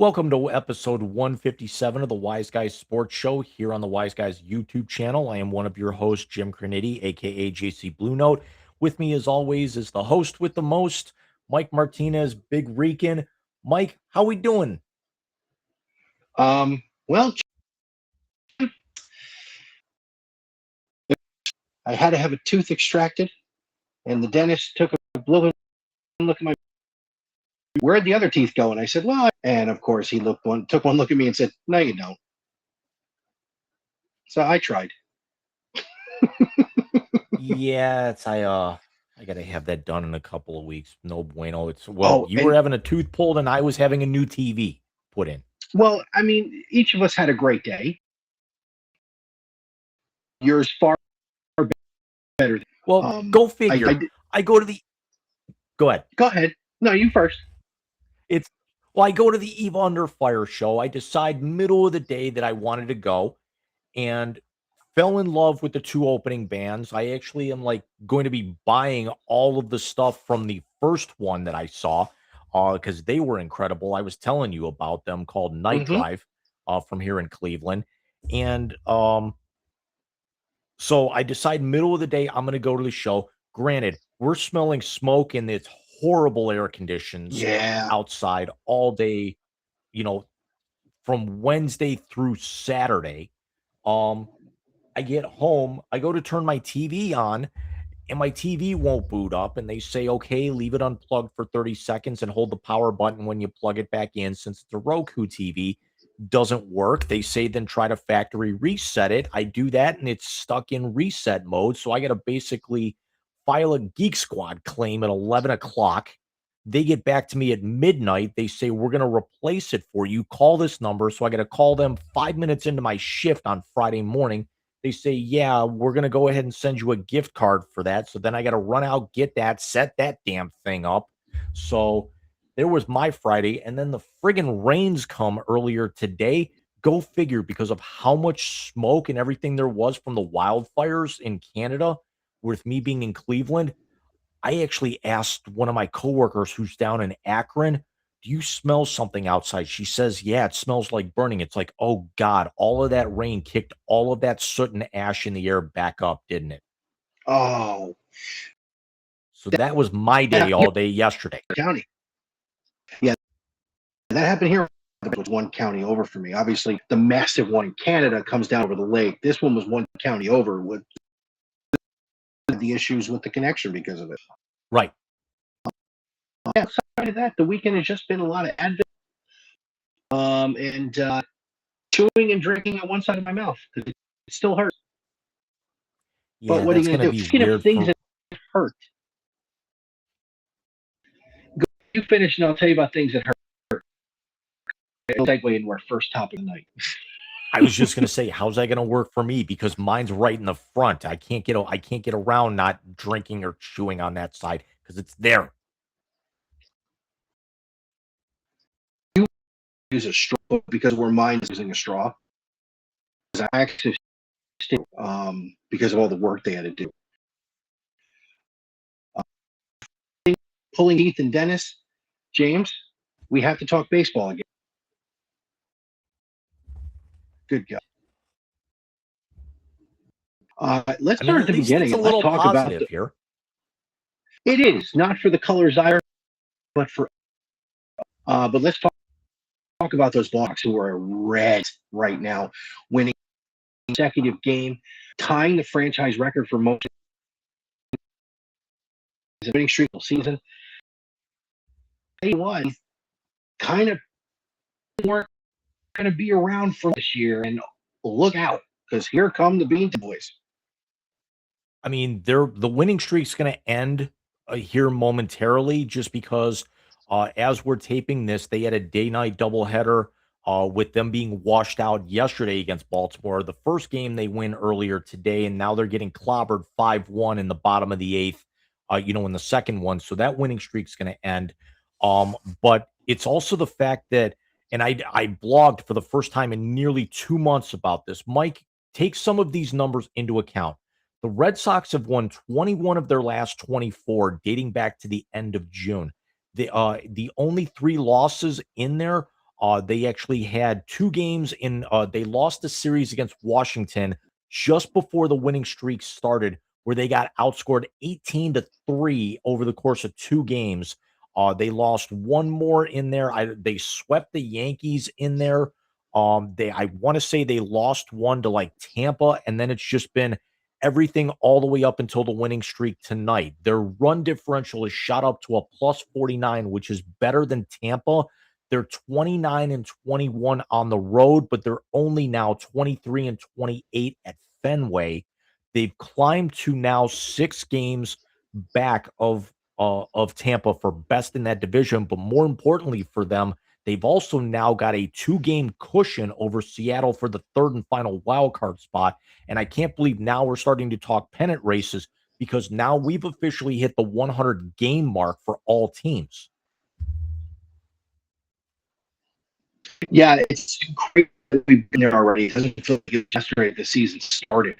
Welcome to episode 157 of the Wise Guys Sports Show here on the Wise Guys YouTube channel. I am one of your hosts, Jim Cornetti, aka JC Blue Note. With me, as always, is the host with the most, Mike Martinez, Big Rican. Mike, how we doing? Well, I had to have a tooth extracted, and the dentist took a look at my. Where'd the other teeth go? And I said, well, and of course he took one look at me and said, no, you don't. So I tried. Yeah, I gotta have that done in a couple of weeks. No bueno. You And were having a tooth pulled and I was having a new TV put in. well, I mean, each of us had a great day. Yours far better. Well, go figure. Go ahead. Go ahead. No, you first. I go to the Eve Under Fire show. I decide middle of the day that I wanted to go and fell in love with the two opening bands. I actually am going to be buying all of the stuff from the first one that I saw because they were incredible. I was telling you about them, called Night Drive from here in Cleveland. And so I decide middle of the day, I'm going to go to the show. Granted, we're smelling smoke in its horrible air conditions outside all day, from Wednesday through Saturday. I get home, I go to turn my TV on, and my TV won't boot up. And they say, okay, leave it unplugged for 30 seconds and hold the power button when you plug it back in. Since it's a Roku TV, doesn't work. They say then try to factory reset it. I do that and it's stuck in reset mode. So I got to basically file a Geek Squad claim at 11 o'clock. They get back to me at midnight. They say, we're going to replace it for you. Call this number. So I got to call them 5 minutes into my shift on Friday morning. They say, yeah, we're going to go ahead and send you a gift card for that. So then I got to run out, get that, set that damn thing up. So there was my Friday. And then the friggin' rains come earlier today. Go figure, because of how much smoke and everything there was from the wildfires in Canada, with me being in Cleveland. I actually asked one of my coworkers who's down in Akron, do you smell something outside? She says, yeah, it smells like burning. It's like, oh God, all of that rain kicked all of that soot and ash in the air back up, didn't it? Oh. So that was my day all day yesterday. County. Yeah, that happened here. It was one county over for me. Obviously, the massive one in Canada comes down over the lake. This one was one county over with the issues with the connection because of it. Right. Yeah, aside of that, the weekend has just been a lot of Advent and chewing and drinking on one side of my mouth because it still hurts. Yeah, but what are you going to do? Speaking of things that hurt, you finish and I'll tell you about things that hurt. It'll segue into our first topic of the night. I was just going to say, how's that going to work for me? Because mine's right in the front. I can't get around not drinking or chewing on that side because it's there. You use a straw because where mine is using a straw. I actually because of all the work they had to do. Pulling teeth and Dennis, James, we have to talk baseball again. Good God. Let's start at the beginning. It's a little positive here. It is not for the colors either, but for. But let's talk about those Blackhawks who are red right now, winning consecutive game, tying the franchise record for most winning streak of the season. He was kind of weren't going to be around for this year, and look out, because here come the Bean Boys. I mean, the winning streak's going to end here momentarily, just because as we're taping this, they had a day-night doubleheader with them being washed out yesterday against Baltimore. The first game they win earlier today, and now they're getting clobbered 5-1 in the bottom of the eighth, in the second one. So that winning streak's going to end. But it's also the fact that, and I blogged for the first time in nearly 2 months about this. Mike, take some of these numbers into account. The Red Sox have won 21 of their last 24, dating back to the end of June. The only 3 losses in there They actually had 2 games in they lost the series against Washington just before the winning streak started, where they got outscored 18-3 over the course of 2 games. They lost one more in there. They swept the Yankees in there. I want to say they lost one to like Tampa, and then it's just been everything all the way up until the winning streak tonight. Their run differential is shot up to a plus 49, which is better than Tampa. They're 29-21 on the road, but they're only now 23-28 at Fenway. They've climbed to now 6 games back of Tampa for best in that division, but more importantly for them, they've also now got a 2-game cushion over Seattle for the third and final wild card spot. And I can't believe now we're starting to talk pennant races because now we've officially hit the 100 game mark for all teams. Yeah, it's great that we've been there already. It doesn't feel like yesterday the season started.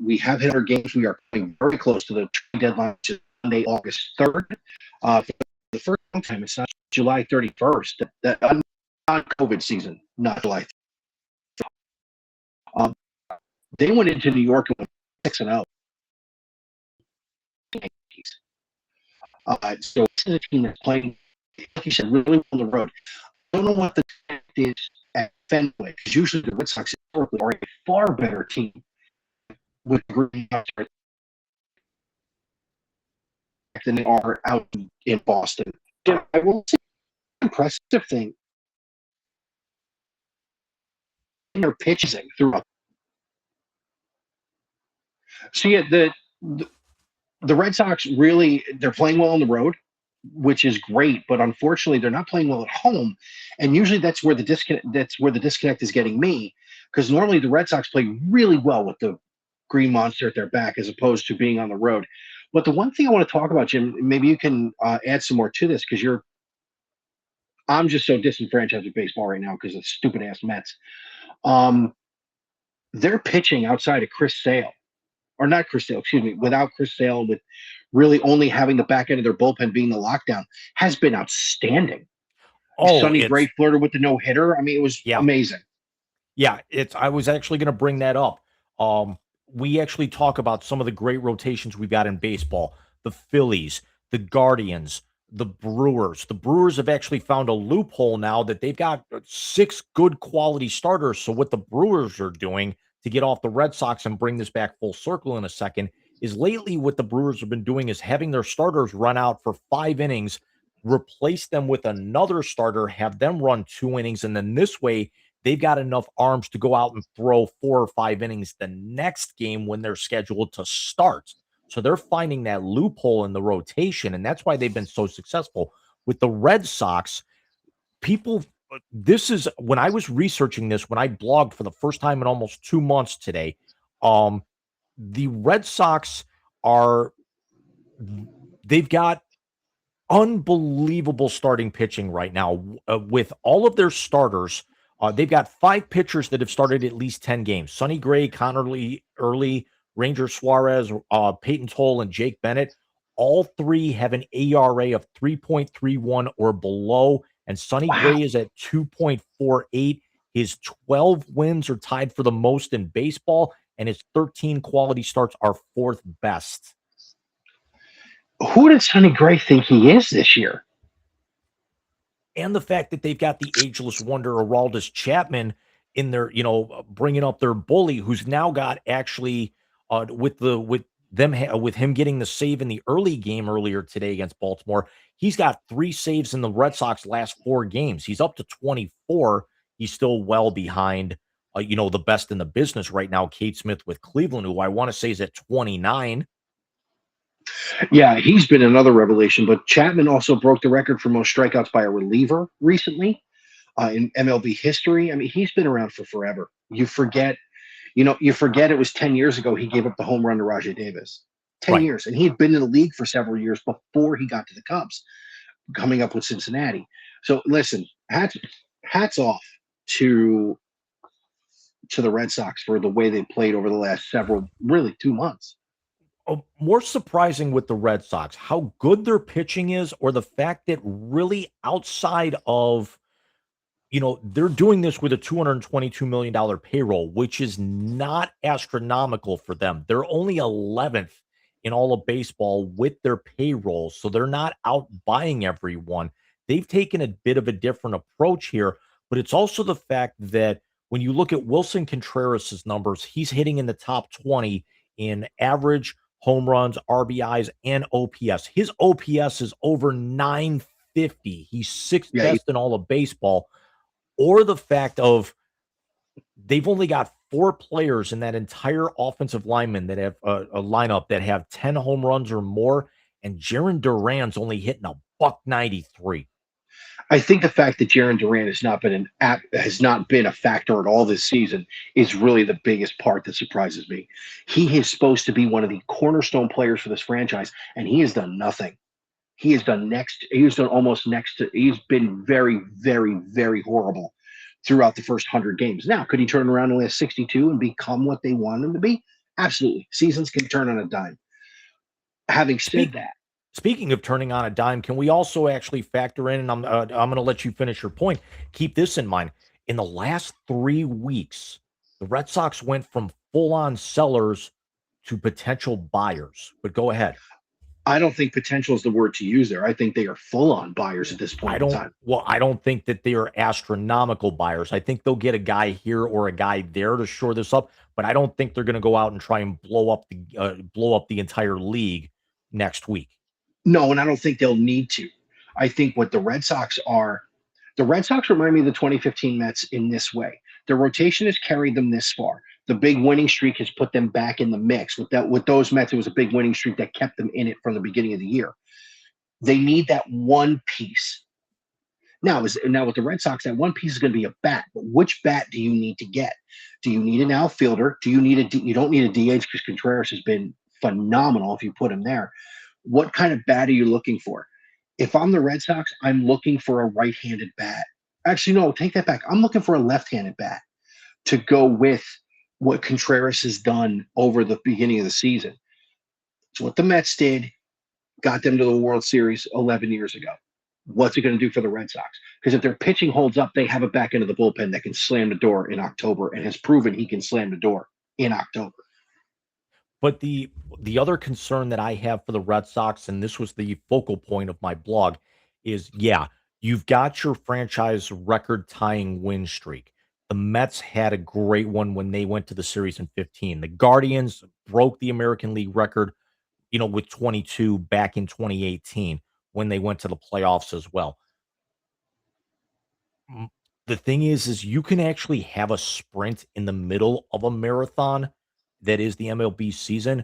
We have hit our games. We are coming very close to the deadline, which is Monday, August 3rd. For the first time, it's not July 31st. That non-COVID season, not July 3rd. They went into New York and went 6-0. So this is a team that's playing, like you said, really well on the road. I don't know what the is at Fenway, because usually the Red Sox historically are a far better team with Green than they are out in Boston. I will say impressive thing. Their pitching throughout. So yeah, the Red Sox really they're playing well on the road, which is great, but unfortunately they're not playing well at home. And usually that's where the disconnect is getting me, because normally the Red Sox play really well with the Green Monster at their back as opposed to being on the road. But the one thing I want to talk about, Jim, maybe you can add some more to this, because I'm just so disenfranchised with baseball right now because of stupid ass Mets. They're pitching outside of Chris Sale, or not Chris Sale, excuse me, without Chris Sale, with really only having the back end of their bullpen being the lockdown, has been outstanding. Sonny Gray flirted with the no hitter. I mean, it was amazing. Yeah, I was actually going to bring that up. We actually talk about some of the great rotations we've got in baseball. The Phillies, the Guardians, the Brewers. The Brewers have actually found a loophole now that they've got 6 good quality starters. So what the Brewers are doing to get off the Red Sox and bring this back full circle in a second is lately what the Brewers have been doing is having their starters run out for 5 innings, replace them with another starter, have them run 2 innings, and then this way they've got enough arms to go out and throw 4 or 5 innings the next game when they're scheduled to start. So they're finding that loophole in the rotation, and that's why they've been so successful. With the Red Sox, this is when I was researching this, when I blogged for the first time in almost 2 months today, the Red Sox they've got unbelievable starting pitching right now with all of their starters. They've got 5 pitchers that have started at least 10 games. Sonny Gray, Connor Lee, Early, Ranger Suarez, Peyton Toll, and Jake Bennett. All 3 have an ERA of 3.31 or below, and Sonny Gray is at 2.48. His 12 wins are tied for the most in baseball, and his 13 quality starts are 4th best. Who did Sonny Gray think he is this year? And the fact that they've got the ageless wonder Aroldis Chapman in there, bringing up their bully, who's now got actually with him getting the save in the early game earlier today against Baltimore. He's got 3 saves in the Red Sox last 4 games. He's up to 24. He's still well behind, the best in the business right now, Cade Smith with Cleveland, who I want to say is at 29. Yeah, he's been another revelation, but Chapman also broke the record for most strikeouts by a reliever recently in MLB history. I mean, he's been around for forever. You forget it was 10 years ago he gave up the home run to Rajai Davis. 10 years. And he had been in the league for several years before he got to the Cubs, coming up with Cincinnati. So listen, hats off to the Red Sox for the way they played over the last really 2 months. More surprising with the Red Sox, how good their pitching is, or the fact that really outside of they're doing this with a $222 million payroll, which is not astronomical for them. They're only 11th in all of baseball with their payroll, so they're not out buying everyone. They've taken a bit of a different approach here, but it's also the fact that when you look at Wilson Contreras' numbers, he's hitting in the top 20 in average home runs, RBIs, and OPS. His OPS is over 950. He's sixth Yeah, best in all of baseball, or the fact of they've only got 4 players in that entire offensive lineman that have a lineup that have 10 home runs or more, and Jaron Duran's only hitting a buck 93. I think the fact that Jaron Duran has not been a factor at all this season is really the biggest part that surprises me. He is supposed to be one of the cornerstone players for this franchise, and he has done nothing. He has done next. He has done almost next to. He's been very, very, very horrible throughout the first 100 games. Now, could he turn around in the last 62 and become what they want him to be? Absolutely. Seasons can turn on a dime. Having said Speak, that, Speaking of turning on a dime, can we also actually factor in? And I'm going to let you finish your point. Keep this in mind. In the last 3 weeks, the Red Sox went from full on sellers to potential buyers. But go ahead. I don't think potential is the word to use there. I think they are full on buyers at this point in time. I don't think that they are astronomical buyers. I think they'll get a guy here or a guy there to shore this up, but I don't think they're going to go out and try and blow up the entire league next week. No, and I don't think they'll need to. I think what the Red Sox remind me of the 2015 Mets in this way. Their rotation has carried them this far. The big winning streak has put them back in the mix. With those Mets, it was a big winning streak that kept them in it from the beginning of the year. They need that one piece. Now with the Red Sox, that one piece is going to be a bat. But which bat do you need to get? Do you need an outfielder? You don't need a DH because Contreras has been phenomenal if you put him there. What kind of bat are you looking for? If I'm the Red Sox, I'm looking for a right-handed bat. Actually, no, take that back. I'm looking for a left-handed bat to go with what Contreras has done over the beginning of the season. It's what the Mets did, got them to the World Series 11 years ago. What's it going to do for the Red Sox? Because if their pitching holds up, they have a back end of the bullpen that can slam the door in October and has proven he can slam the door in October. But the other concern that I have for the Red Sox, and this was the focal point of my blog, is you've got your franchise record tying win streak. The Mets had a great one when they went to the series in 15. The Guardians broke the American League record, with 22 back in 2018 when they went to the playoffs as well. The thing is you can actually have a sprint in the middle of a marathon that is the MLB season.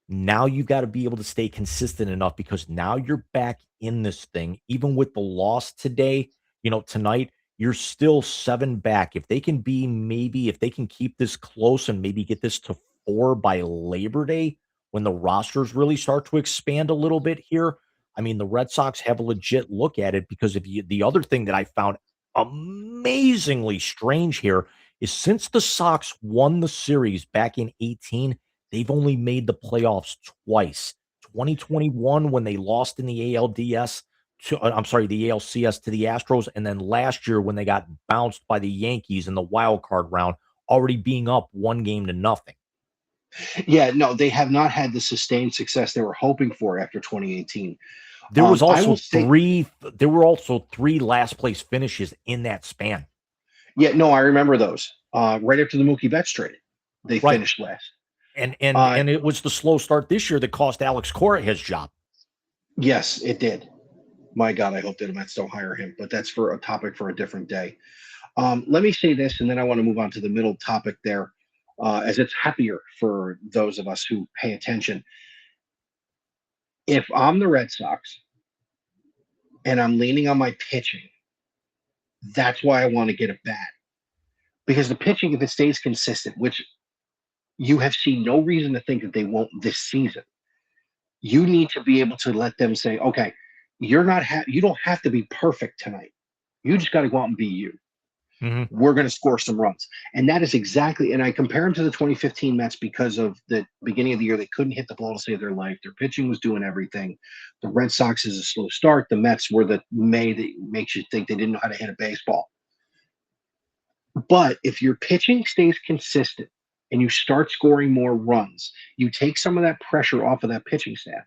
Now you've got to be able to stay consistent enough because now you're back in this thing. Even with the loss today, tonight, you're still 7 back. If they can keep this close and maybe get this to 4 by Labor Day, when the rosters really start to expand a little bit here, I mean, the Red Sox have a legit look at it because the other thing that I found amazingly strange here is since the Sox won the series back in 18, they've only made the playoffs twice. 2021 when they lost in the ALDS the ALCS to the Astros, and then last year when they got bounced by the Yankees in the wild card round, already being up 1-0. Yeah, no, they have not had the sustained success they were hoping for after 2018. There was I will also say, three last place finishes in that span. yeah, no, I remember those. Right after the Mookie Betts trade, they finished last. And it was the slow start this year that cost Alex Cora his job. Yes, it did. My God, I hope that the Mets don't hire him, but that's for a topic for a different day. Let me say this, and then I want to move on to the middle topic there, as it's happier for those of us who pay attention. If I'm the Red Sox and I'm leaning on my pitching, that's why I want to get a bat. Because the pitching, if it stays consistent, which you have seen no reason to think that they won't this season, you need to be able to let them say, okay, you don't have to be perfect tonight. You just got to go out and be you. Mm-hmm. We're going to score some runs. And that is exactly, and I compare them to the 2015 Mets because of the beginning of the year. They couldn't hit the ball to save their life. Their pitching was doing everything. The Red Sox is a slow start. The Mets were the May that makes you think they didn't know how to hit a baseball. But if your pitching stays consistent and you start scoring more runs, you take some of that pressure off of that pitching staff.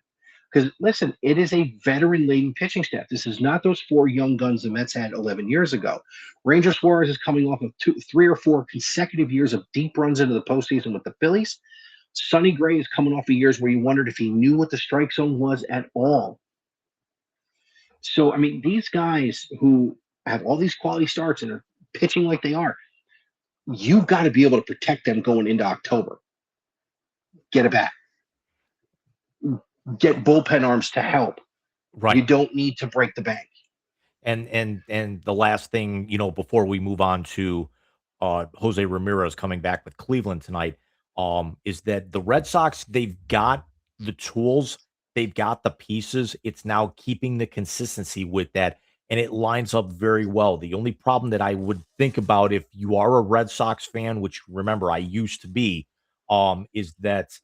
Because listen, it is a veteran laden pitching staff. This is not those four young guns the Mets had 11 years ago. Ranger Suarez is coming off of 3 or 4 consecutive years of deep runs into the postseason with the Phillies. Sonny Gray is coming off of years where you wondered if he knew what the strike zone was at all. So, I mean, these guys who have all these quality starts and are pitching like they are, you've got to be able to protect them going into October. Get a bat. Get bullpen arms to help. Right. You don't need to break the bank. And the last thing, before we move on to Jose Ramirez coming back with Cleveland tonight, is that the Red Sox, they've got the tools, they've got the pieces. It's now keeping the consistency with that, and it lines up very well. The only problem that I would think about if you are a Red Sox fan, which remember I used to be, is that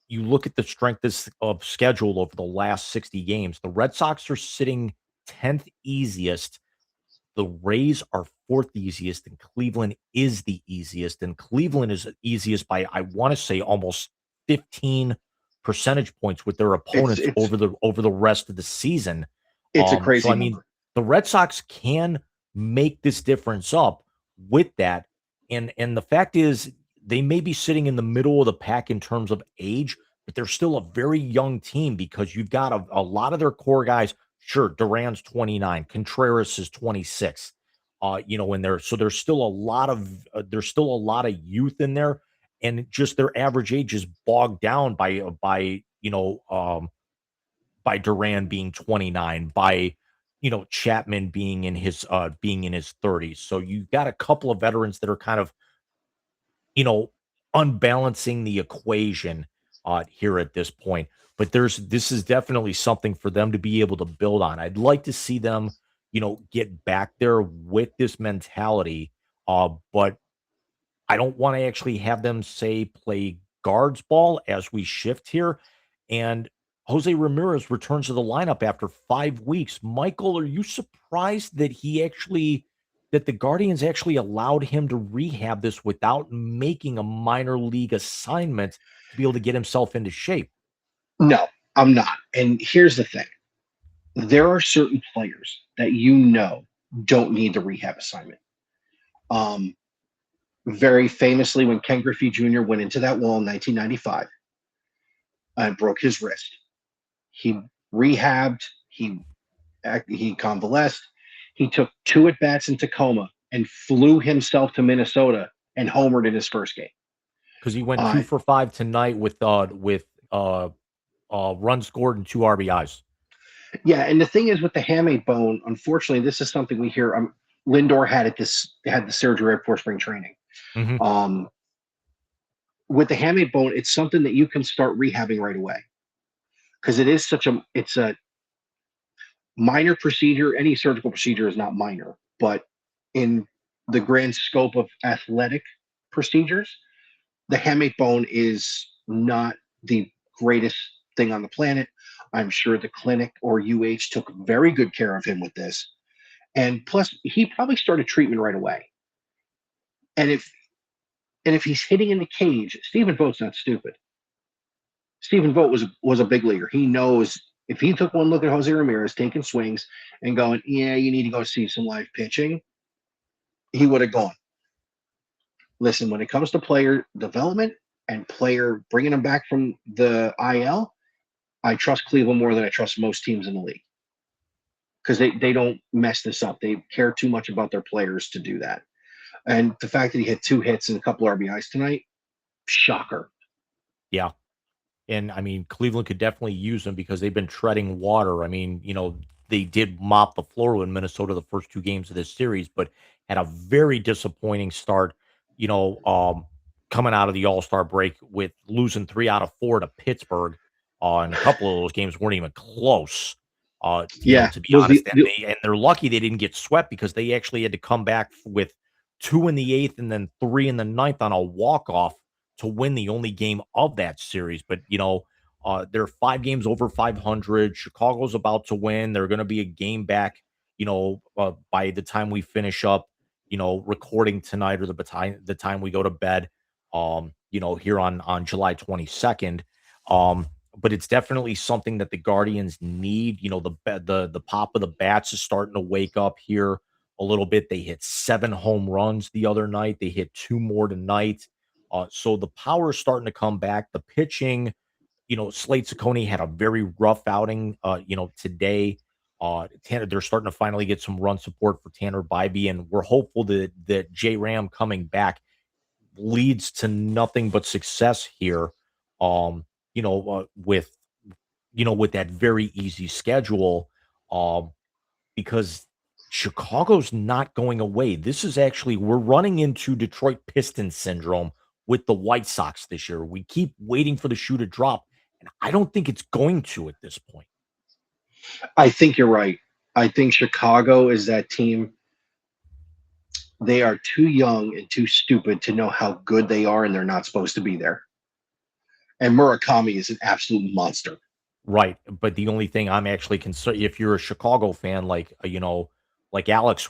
you look at the strength of schedule over the last 60 games. The Red Sox are sitting 10th easiest. The Rays are 4th easiest, and Cleveland is the easiest. And Cleveland is easiest by, I want to say, almost 15 percentage points with their opponents over the rest of the season. It's a crazy so I mean, number. The Red Sox can make this difference up with that. And the fact is, they may be sitting in the middle of the pack in terms of age, but they're still a very young team because you've got a lot of their core guys. Sure, Duran's 29, Contreras is 26. In there, so there's still a lot of youth in there, and just their average age is bogged down by Duran being 29, by Chapman being in his 30s. So you've got a couple of veterans that are kind of unbalancing the equation here at this point. But this is definitely something for them to be able to build on. I'd like to see them, get back there with this mentality. But I don't want to actually have them say play guards ball as we shift here. And Jose Ramirez returns to the lineup after 5 weeks. Michael, are you surprised that that the Guardians actually allowed him to rehab this without making a minor league assignment to be able to get himself into shape? No, I'm not. And here's the thing. There are certain players that don't need the rehab assignment. Very famously, when Ken Griffey Jr. went into that wall in 1995 and broke his wrist, he rehabbed, he convalesced, he took 2 at-bats in Tacoma and flew himself to Minnesota and homered in his first game. Because he went 2 for 5 tonight with runs scored and 2 RBIs. Yeah, and the thing is with the hamate bone, unfortunately, this is something we hear. Lindor had the surgery right before spring training. Mm-hmm. With the hamate bone, it's something that you can start rehabbing right away because it's a minor procedure. Any surgical procedure is not minor, but in the grand scope of athletic procedures, the hamate bone is not the greatest thing on the planet. I'm sure the clinic or UH took very good care of him with this. And plus, he probably started treatment right away. And if he's hitting in the cage, Stephen Vogt's not stupid. Stephen Vogt was a big leaguer. He knows if he took one look at Jose Ramirez taking swings and going, yeah, you need to go see some live pitching, he would have gone. Listen, when it comes to player development and player bringing them back from the IL, I trust Cleveland more than I trust most teams in the league because they don't mess this up. They care too much about their players to do that. And the fact that he had 2 hits and a couple RBIs tonight, shocker. Yeah. And I mean, Cleveland could definitely use them because they've been treading water. I mean, they did mop the floor in Minnesota the first 2 games of this series, but had a very disappointing start, coming out of the All-Star break with losing 3 out of 4 to Pittsburgh. And a couple of those games weren't even close. To be honest, and they're lucky they didn't get swept because they actually had to come back with 2 in the 8th and then 3 in the 9th on a walk-off to win the only game of that series. But, they're 5 games over 500. Chicago's about to win. They're going to be a game back, by the time we finish up, recording tonight or the time we go to bed, here on July 22nd. But it's definitely something that the Guardians need. The pop of the bats is starting to wake up here a little bit. They hit 7 home runs the other night. They hit 2 more tonight. So the power is starting to come back. The pitching, Slade Ciccone had a very rough outing, today. Tanner, they're starting to finally get some run support for Tanner Bybee, and we're hopeful that J Ram coming back leads to nothing but success here. With with that very easy schedule, um, because Chicago's not going away. This is actually we're running into Detroit Pistons syndrome with the White Sox this year. We keep waiting for the shoe to drop, and I don't think it's going to at this point. I think you're right. I think Chicago is that team. They are too young and too stupid to know how good they are, and they're not supposed to be there. And Murakami is an absolute monster. Right, but the only thing I'm actually concerned if you're a Chicago fan, like Alex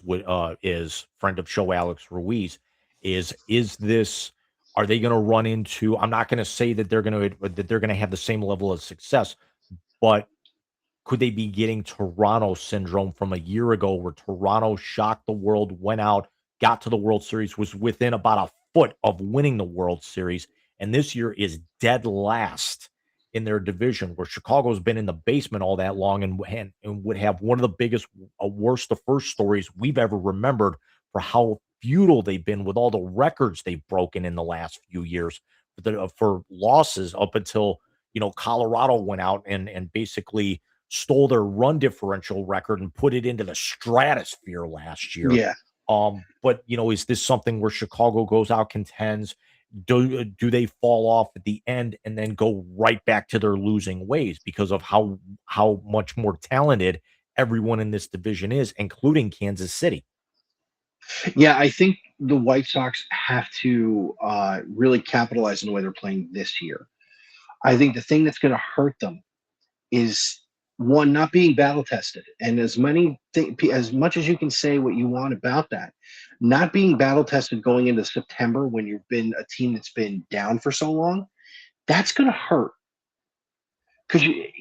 is friend of show Alex Ruiz, is this are they going to run into? I'm not going to say that they're going to have the same level of success, but could they be getting Toronto syndrome from a year ago where Toronto shocked the world, went out, got to the World Series, was within about a foot of winning the World Series, and this year is dead last in their division, where Chicago's been in the basement all that long and would have one of the biggest, worst to first stories we've ever remembered for how futile they've been with all the records they've broken in the last few years for losses up until Colorado went out and basically stole their run differential record and put it into the stratosphere last year. Yeah. But is this something where Chicago goes out, contends? Do they fall off at the end and then go right back to their losing ways because of how much more talented everyone in this division is, including Kansas City? Yeah, I think the White Sox have to really capitalize on the way they're playing this year. I think the thing that's going to hurt them is one not being battle tested, and as much as you can say what you want about that, not being battle tested going into September when you've been a team that's been down for so long, that's going to hurt because you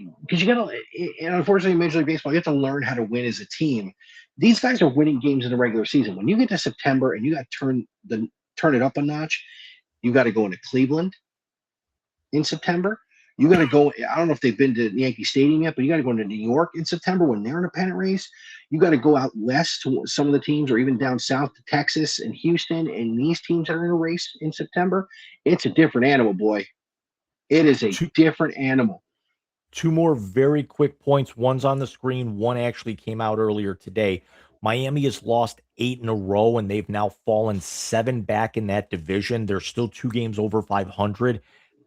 got to. And unfortunately, in Major League Baseball, you have to learn how to win as a team. These guys are winning games in the regular season. When you get to September and you got to turn it up a notch, you got to go into Cleveland in September. You got to go. I don't know if they've been to Yankee Stadium yet, but you got to go into New York in September when they're in a pennant race. You got to go out west to some of the teams, or even down south to Texas and Houston, and these teams are in a race in September. It's a different animal, boy. It is a different animal. Two more very quick points. One's on the screen. One actually came out earlier today. Miami has lost 8 in a row, and they've now fallen 7 back in that division. They're still 2 games over 500.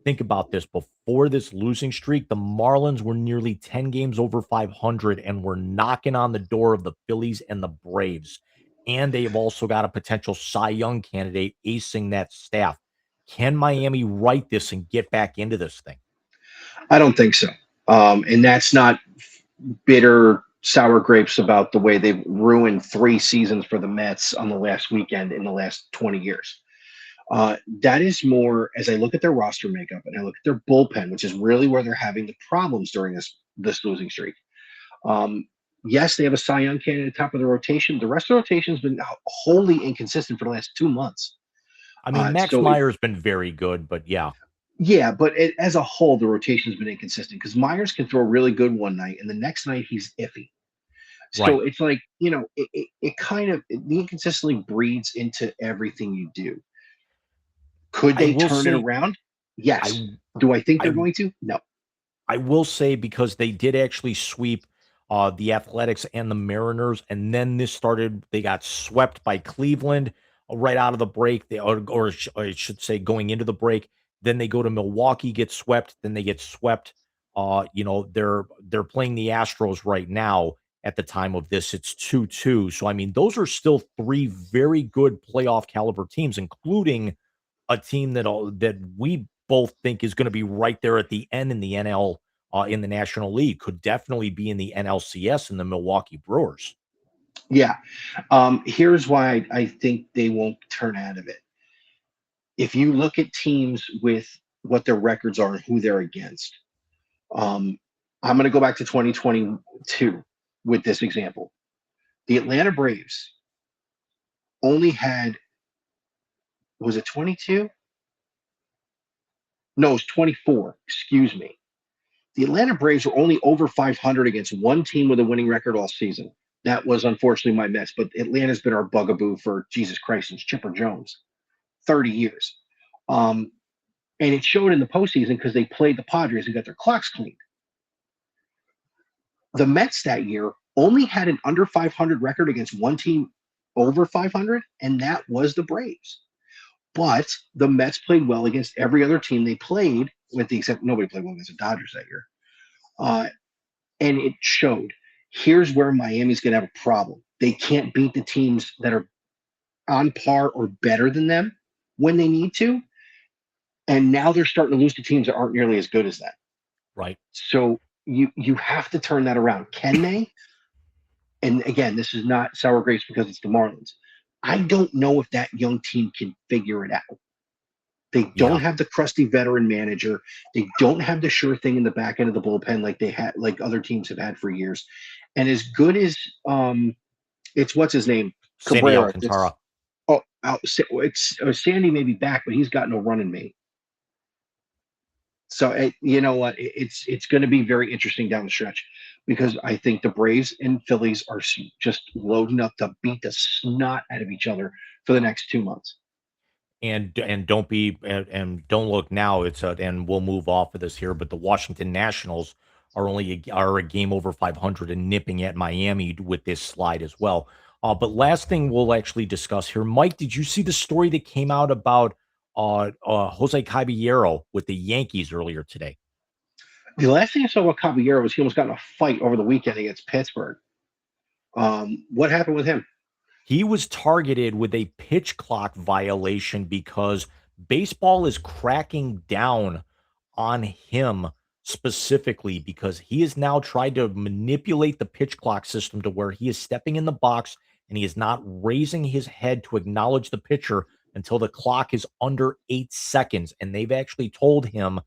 Think about this. Before this losing streak, the Marlins were nearly 10 games over 500 and were knocking on the door of the Phillies and the Braves. And they have also got a potential Cy Young candidate acing that staff. Can Miami right this and get back into this thing? I don't think so. And that's not bitter sour grapes about the way they've ruined 3 seasons for the Mets on the last weekend in the last 20 years. That is more as I look at their roster makeup and I look at their bullpen, which is really where they're having the problems during this losing streak. Yes, they have a Cy Young candidate at the top of the rotation. The rest of the rotation has been wholly inconsistent for the last 2 months. I mean, Max Meyer's been very good, but yeah. Yeah, but as a whole, the rotation has been inconsistent because Myers can throw really good one night, and the next night he's iffy. So it's like, it kind of the inconsistency breeds into everything you do. Could they turn it around? Yes. Do I think they're going to? No. I will say because they did actually sweep the Athletics and the Mariners, and then they got swept by Cleveland right out of the break, or I should say going into the break. Then they go to Milwaukee, get swept, then they get swept. They're playing the Astros right now. At the time of this, it's 2-2. So I mean, those are still 3 very good playoff caliber teams, including a team that we both think is going to be right there at the end in the in the National League, could definitely be in the NLCS in the Milwaukee Brewers. Yeah. Here's why I think they won't turn out of it. If you look at teams with what their records are and who they're against, um, I'm going to go back to 2022 with this example. The Atlanta Braves only had, was it 22? No, it was 24. Excuse me. The Atlanta Braves were only over 500 against one team with a winning record all season. That was unfortunately my Mets, but Atlanta's been our bugaboo for Jesus Christ since Chipper Jones, 30 years. Um, and it showed in the postseason because they played the Padres and got their clocks cleaned. The Mets that year only had an under 500 record against one team over 500, and that was the Braves. But the Mets played well against every other team they played, with the except nobody played well against the Dodgers that year. Uh, and it showed. Here's where Miami's going to have a problem. They can't beat the teams that are on par or better than them when they need to. And now they're starting to lose to teams that aren't nearly as good as that. Right. So you have to turn that around. Can they? And again, this is not sour grapes because it's the Marlins. I don't know if that young team can figure it out. They don't Yeah. have the crusty veteran manager. They don't have the sure thing in the back end of the bullpen like they had, like other teams have had for years. And as good as it's what's his name, Sandy Cabrera. It's Alcantara. it's Sandy may be back, but he's got no running mate. So you know what? It's going to be very interesting down the stretch because I think the Braves and Phillies are just loading up to beat the snot out of each other for the next 2 months. And don't be and don't look now. It's and we'll move off of this here, but the Washington Nationals are a game over 500 and nipping at Miami with this slide as well. But last thing we'll actually discuss here, Mike, did you see the story that came out about Jose Caballero with the Yankees earlier today? The last thing I saw about Caballero was he almost got in a fight over the weekend against Pittsburgh. What happened with him? He was targeted with a pitch clock violation because baseball is cracking down on him specifically because he has now tried to manipulate the pitch clock system to where he is stepping in the box and he is not raising his head to acknowledge the pitcher until the clock is under 8 seconds. And they've actually told him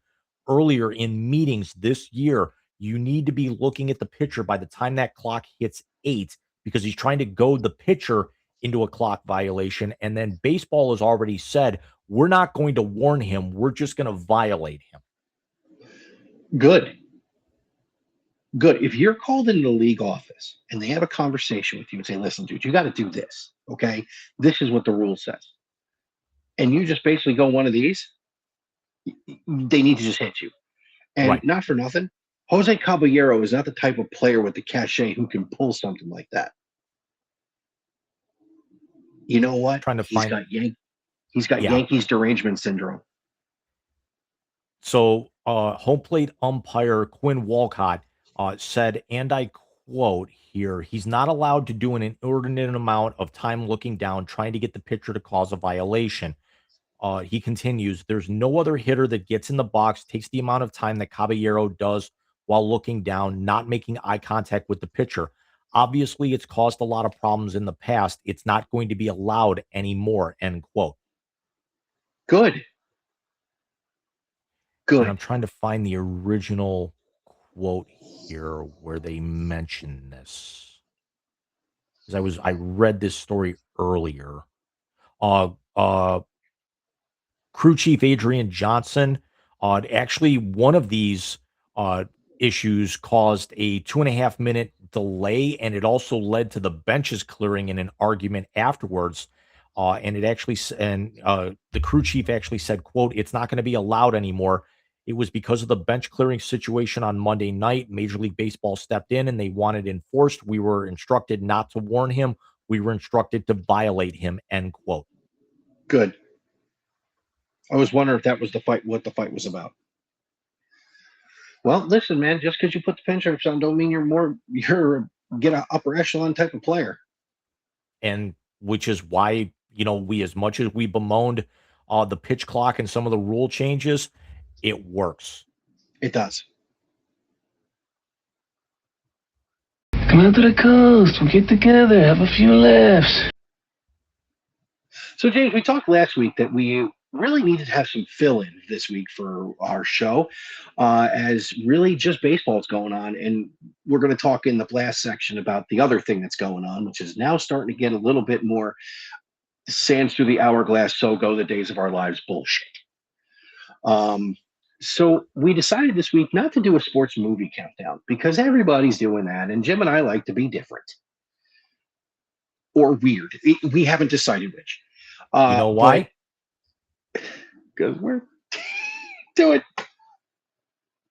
earlier in meetings this year, you need to be looking at the pitcher by the time that clock hits 8 because he's trying to goad the pitcher into a clock violation. And then baseball has already said, we're not going to warn him. We're just going to violate him. Good. Good. If you're called into the league office and they have a conversation with you and say, listen, dude, you got to do this. Okay. This is what the rule says. And you just basically go one of these, they need to just hit you. And Right. not for nothing, Jose Caballero is not the type of player with the cachet who can pull something like that. You know what? Trying to find, He's got yeah. Yankees derangement syndrome. So, home plate umpire Quinn Walcott said, and I quote here, he's not allowed to do an inordinate amount of time looking down, trying to get the pitcher to cause a violation. He continues, there's no other hitter that gets in the box, takes the amount of time that Caballero does while looking down, not making eye contact with the pitcher. Obviously, it's caused a lot of problems in the past. It's not going to be allowed anymore, end quote. Good. And Good. I'm trying to find the original quote here where they mention this. Because I read this story earlier. Uh uh Crew Chief Adrian Johnson, actually one of these uh issues caused a 2.5 minute delay, and it also led to the benches clearing in an argument afterwards. And it actually the crew chief actually said, quote, it's not going to be allowed anymore. It was because of the bench clearing situation on Monday night. Major League Baseball stepped in and they wanted enforced. We were instructed not to warn him. We were instructed to violate him, end quote. Good. I was wondering if that was the fight, what the fight was about. Well, listen, man, just because you put the pin stripes on don't mean you're get an upper echelon type of player. And which is why, we, as much as we bemoaned the pitch clock and some of the rule changes, it works. It does. Come out to the coast. We'll get together, have a few laughs. So, James, we talked last week that we really needed to have some fill-in this week for our show, as really just baseball's going on, and we're going to talk in the blast section about the other thing that's going on, which is now starting to get a little bit more sands through the hourglass, so go the days of our lives bullshit. So we decided this week not to do a sports movie countdown because everybody's doing that, and Jim and I like to be different or weird. We haven't decided which. You know why? Because we're doing.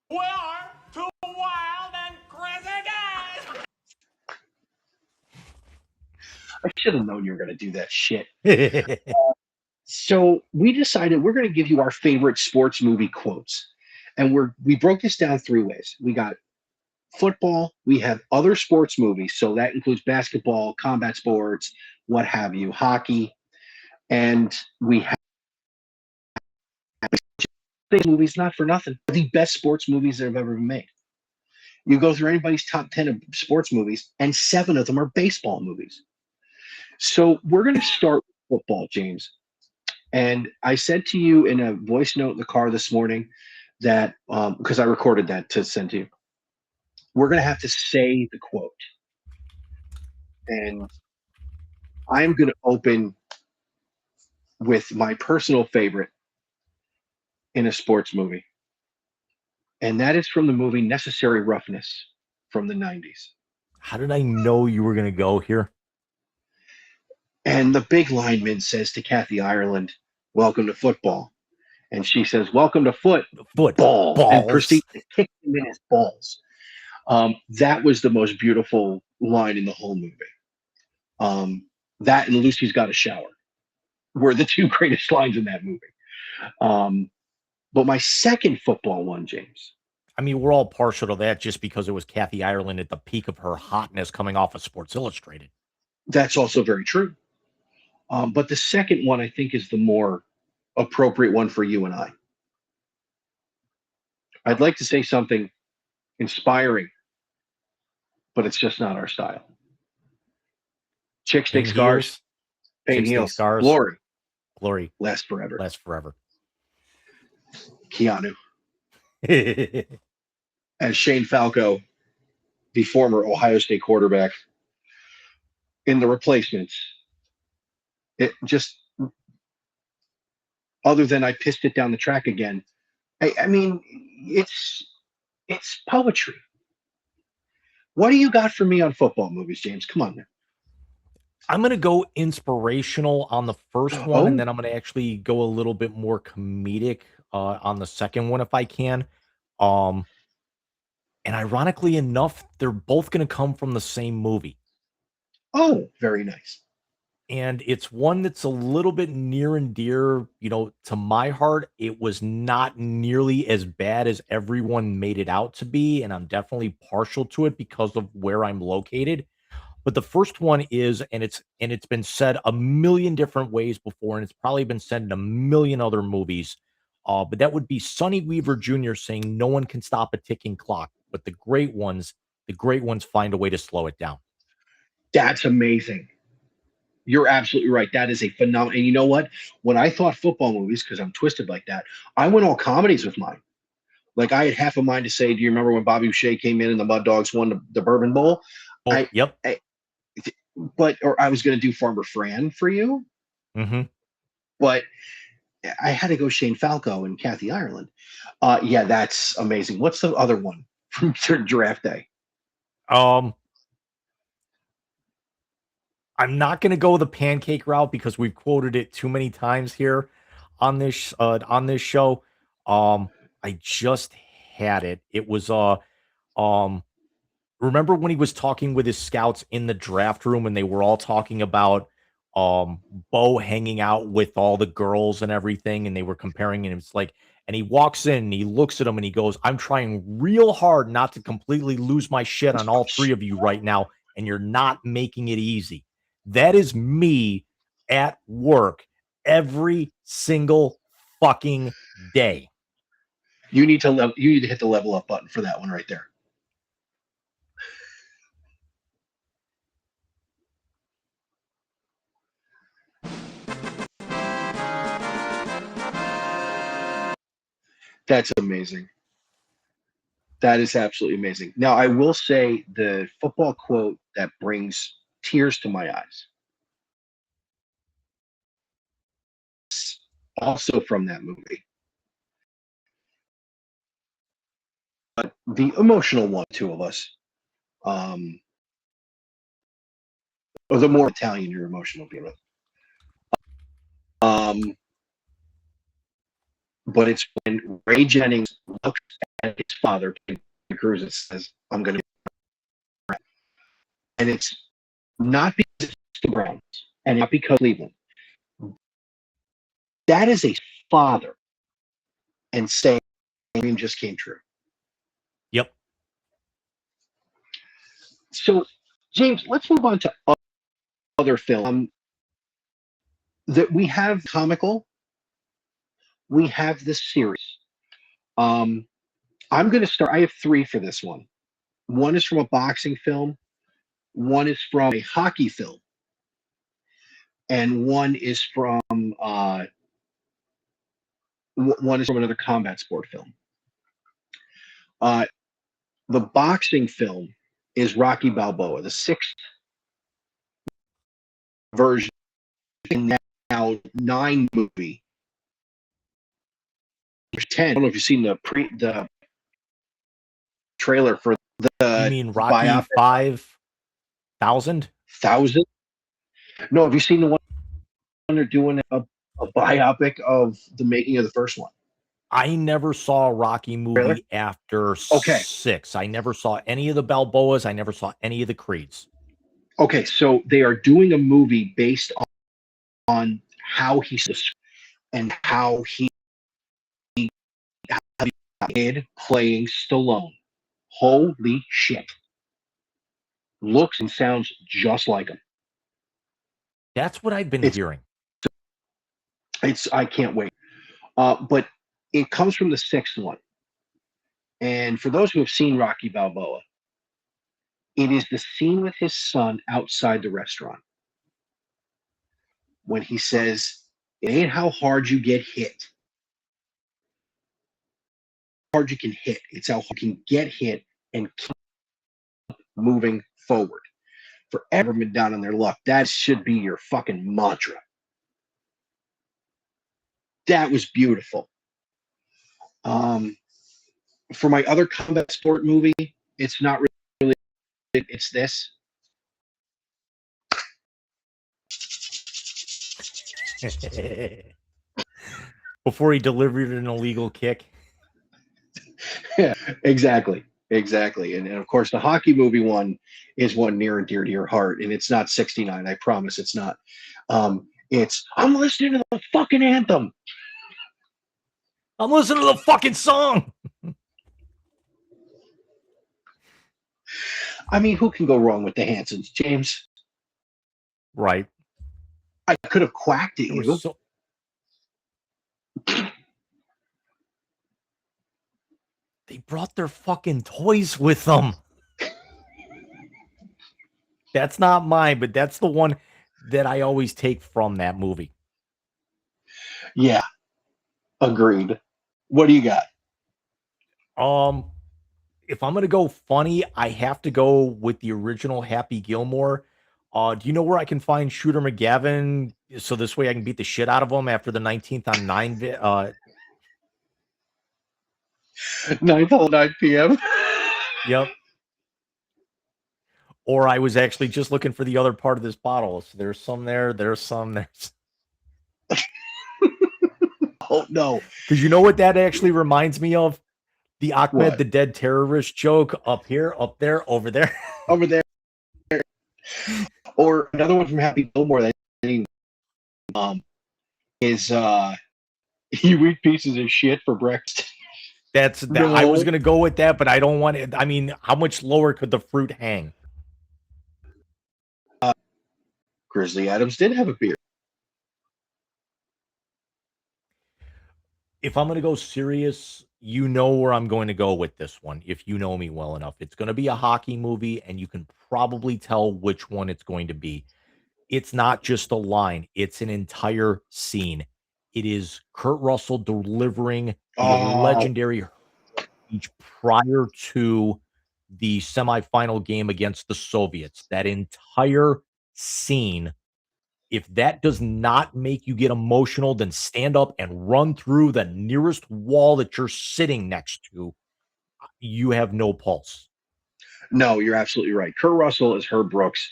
We are two wild and crazy guys. I should have known you were going to do that shit. So we decided we're going to give you our favorite sports movie quotes, and we broke this down three ways. We got football, we have other sports movies, so that includes basketball, combat sports, what have you, hockey, and we have movies not for nothing. The best sports movies that have ever been made. You go through anybody's top 10 of sports movies, and 7 of them are baseball movies. So we're going to start with football, James. And I said to you in a voice note in the car this morning that, because I recorded that to send to you, we're going to have to say the quote. And I'm going to open with my personal favorite in a sports movie. And that is from the movie Necessary Roughness from the 90s. How did I know you were going to go here? And the big lineman says to Kathy Ireland, "Welcome to football." And she says, "Welcome to football." And proceeds to kick him in his balls. That was the most beautiful line in the whole movie. That and Lucy's Got a Shower were the 2 greatest lines in that movie. But my second football one, James. I mean, we're all partial to that just because it was Kathy Ireland at the peak of her hotness coming off of Sports Illustrated. That's also very true. But the second one, I think, is the more appropriate one for you and I. I'd like to say something inspiring, but it's just not our style. Chick stick scars, pain heals, scars, glory, last forever. Keanu. As Shane Falco, the former Ohio State quarterback, in The Replacements, it just, other than I pissed it down the track again, I mean, it's poetry. What do you got for me on football movies, James? Come on, man. I'm going to go inspirational on the first one, and then I'm going to actually go a little bit more comedic on the second one if I can. And ironically enough, they're both going to come from the same movie. Oh, very nice. And it's one that's a little bit near and dear, to my heart. It was not nearly as bad as everyone made it out to be, and I'm definitely partial to it because of where I'm located. But the first one is, and it's been said a million different ways before, and it's probably been said in a million other movies. But that would be Sonny Weaver Jr. saying, "No one can stop a ticking clock, but the great ones find a way to slow it down." That's amazing. You're absolutely right. That is a phenomenal. And you know what? When I thought football movies, because I'm twisted like that, I went all comedies with mine. Like I had half a mind to say, do you remember when Bobby Boucher came in and the Mud Dogs won the Bourbon Bowl? Yep. Or I was going to do Farmer Fran for you. Mm-hmm. But I had to go Shane Falco and Kathy Ireland. Yeah, that's amazing. What's the other one from Draft Day? I'm not going to go the pancake route because we've quoted it too many times here on this show. I just had it. It was remember when he was talking with his scouts in the draft room and they were all talking about Bo hanging out with all the girls and everything, and they were comparing, and it's like, and he walks in and he looks at them and he goes, "I'm trying real hard not to completely lose my shit on all 3 of you right now, and you're not making it easy." That is me at work every single fucking day. You need to hit the level up button for that one right there. That's amazing. That is absolutely amazing. Now, I will say the football quote that brings tears to my eyes, also from that movie. But the emotional one, two of us, or the more Italian your emotional feeling. But it's when Ray Jennings looks at his father, Cruz, and says, "I'm going to," and it's not because it's the Browns and not because Cleveland. That is a father, and saying, "Dream just came true." Yep. So, James, let's move on to other film that we have comical. We have this series. I'm going to start. I have three for this one. One is from a boxing film. One is from a hockey film, and one is from another combat sport film. The boxing film is Rocky Balboa, the sixth version, now 9 movie. 10. I don't know if you've seen the trailer for the You mean Rocky biopic 5,000? 1,000. No, have you seen the one they're doing a biopic of the making of the first one? I never saw a Rocky movie Trailer? after Okay. 6. I never saw any of the Balboas. I never saw any of the Creeds. Okay, so they are doing a movie based on how he's and how he did playing Stallone. Holy shit. Looks and sounds just like him. That's what I've been hearing. I can't wait. But it comes from the sixth one. And for those who have seen Rocky Balboa, it is the scene with his son outside the restaurant when he says, "It ain't how hard you get hit. How hard you can hit. It's how hard you can get hit and keep moving forward. For everyone down on their luck, that should be your fucking mantra." That was beautiful. For my other combat sport movie, it's not really. It's this. Before he delivered an illegal kick. Yeah, exactly. And of course, the hockey movie one is one near and dear to your heart, and it's not 69. I promise it's not. It's, I'm listening to the fucking anthem. I'm listening to the fucking song. I mean, who can go wrong with the Hansons, James? Right. I could have quacked at you. They brought their fucking toys with them. That's not mine, but that's the one that I always take from that movie. Yeah. Agreed. What do you got? If I'm going to go funny, I have to go with the original Happy Gilmore. Do you know where I can find Shooter McGavin so this way I can beat the shit out of him after the 19th on 9 9 p.m. Yep. Or I was actually just looking for the other part of this bottle. So there's some there. There's some there. Oh, no. Because you know what that actually reminds me of? The Ahmed What? the Dead Terrorist joke. Up here, up there, over there. Over there. Or another one from Happy Gilmore that is you eat pieces of shit for breakfast. That's that. No. I was gonna go with that, but I don't want it. I mean, how much lower could the fruit hang? Grizzly Adams did have a beard. If I'm gonna go serious, you know where I'm going to go with this one. If you know me well enough, it's gonna be a hockey movie, and you can probably tell which one it's going to be. It's not just a line; it's an entire scene. It is Kurt Russell delivering the legendary speech prior to the semifinal game against the Soviets. That entire scene, if that does not make you get emotional, then stand up and run through the nearest wall that you're sitting next to. You have no pulse. No, you're absolutely right. Kurt Russell is Herb Brooks.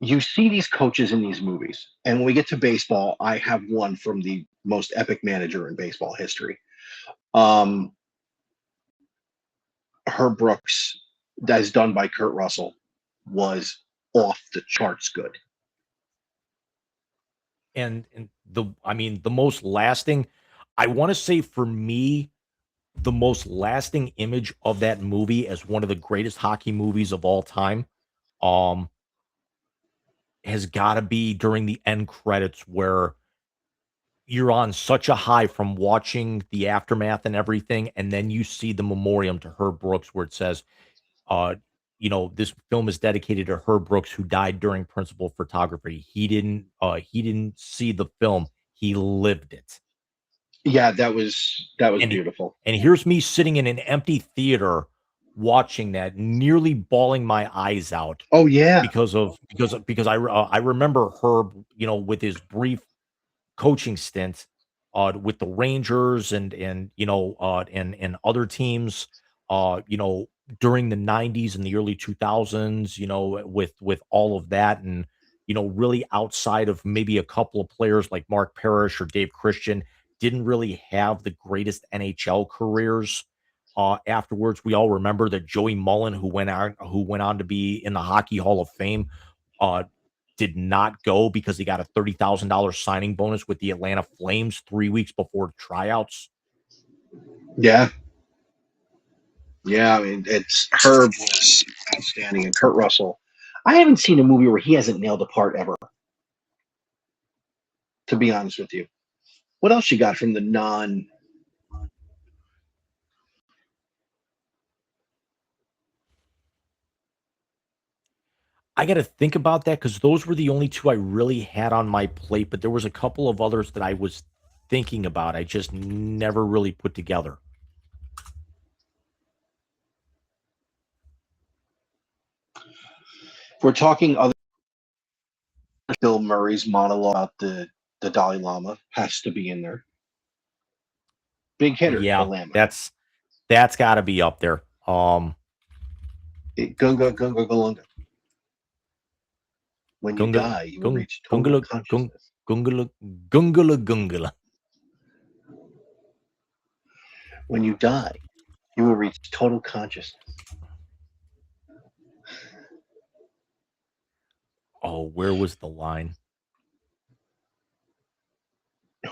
You see these coaches in these movies, and when we get to baseball, I have one from the most epic manager in baseball history. Herb Brooks, that is done by Kurt Russell, was off the charts good. And the most lasting, I want to say for me, the most lasting image of that movie as one of the greatest hockey movies of all time, has got to be during the end credits where you're on such a high from watching the aftermath and everything, and then you see the memoriam to Herb Brooks where it says, uh, this film is dedicated to Herb Brooks, who died during principal photography. He didn't see the film; he lived it. Yeah, that was beautiful. And here's me sitting in an empty theater watching that, nearly bawling my eyes out. Oh yeah, because I remember Herb, with his brief coaching stint with the Rangers and other teams, during the 90s and the early 2000s, with all of that, and really outside of maybe a couple of players like Mark Parrish or Dave Christian, didn't really have the greatest NHL careers. Afterwards, we all remember that Joey Mullen, who went on to be in the Hockey Hall of Fame, uh, did not go because he got a $30,000 signing bonus with the Atlanta Flames 3 weeks before tryouts. Yeah. I mean, it's Herb was outstanding, and Kurt Russell. I haven't seen a movie where he hasn't nailed a part ever. To be honest with you, what else you got from the non? I got to think about that because those were the only two I really had on my plate, but there was a couple of others that I was thinking about. I just never really put together. If we're talking other, Bill Murray's monologue about the Dalai Lama has to be in there. Big hitter, Yeah, the Lama. that's got to be up there. Gunga Gunga Galunga. When you die, you will reach total consciousness. Gungala. When you die, you will reach total consciousness. Oh, where was the line?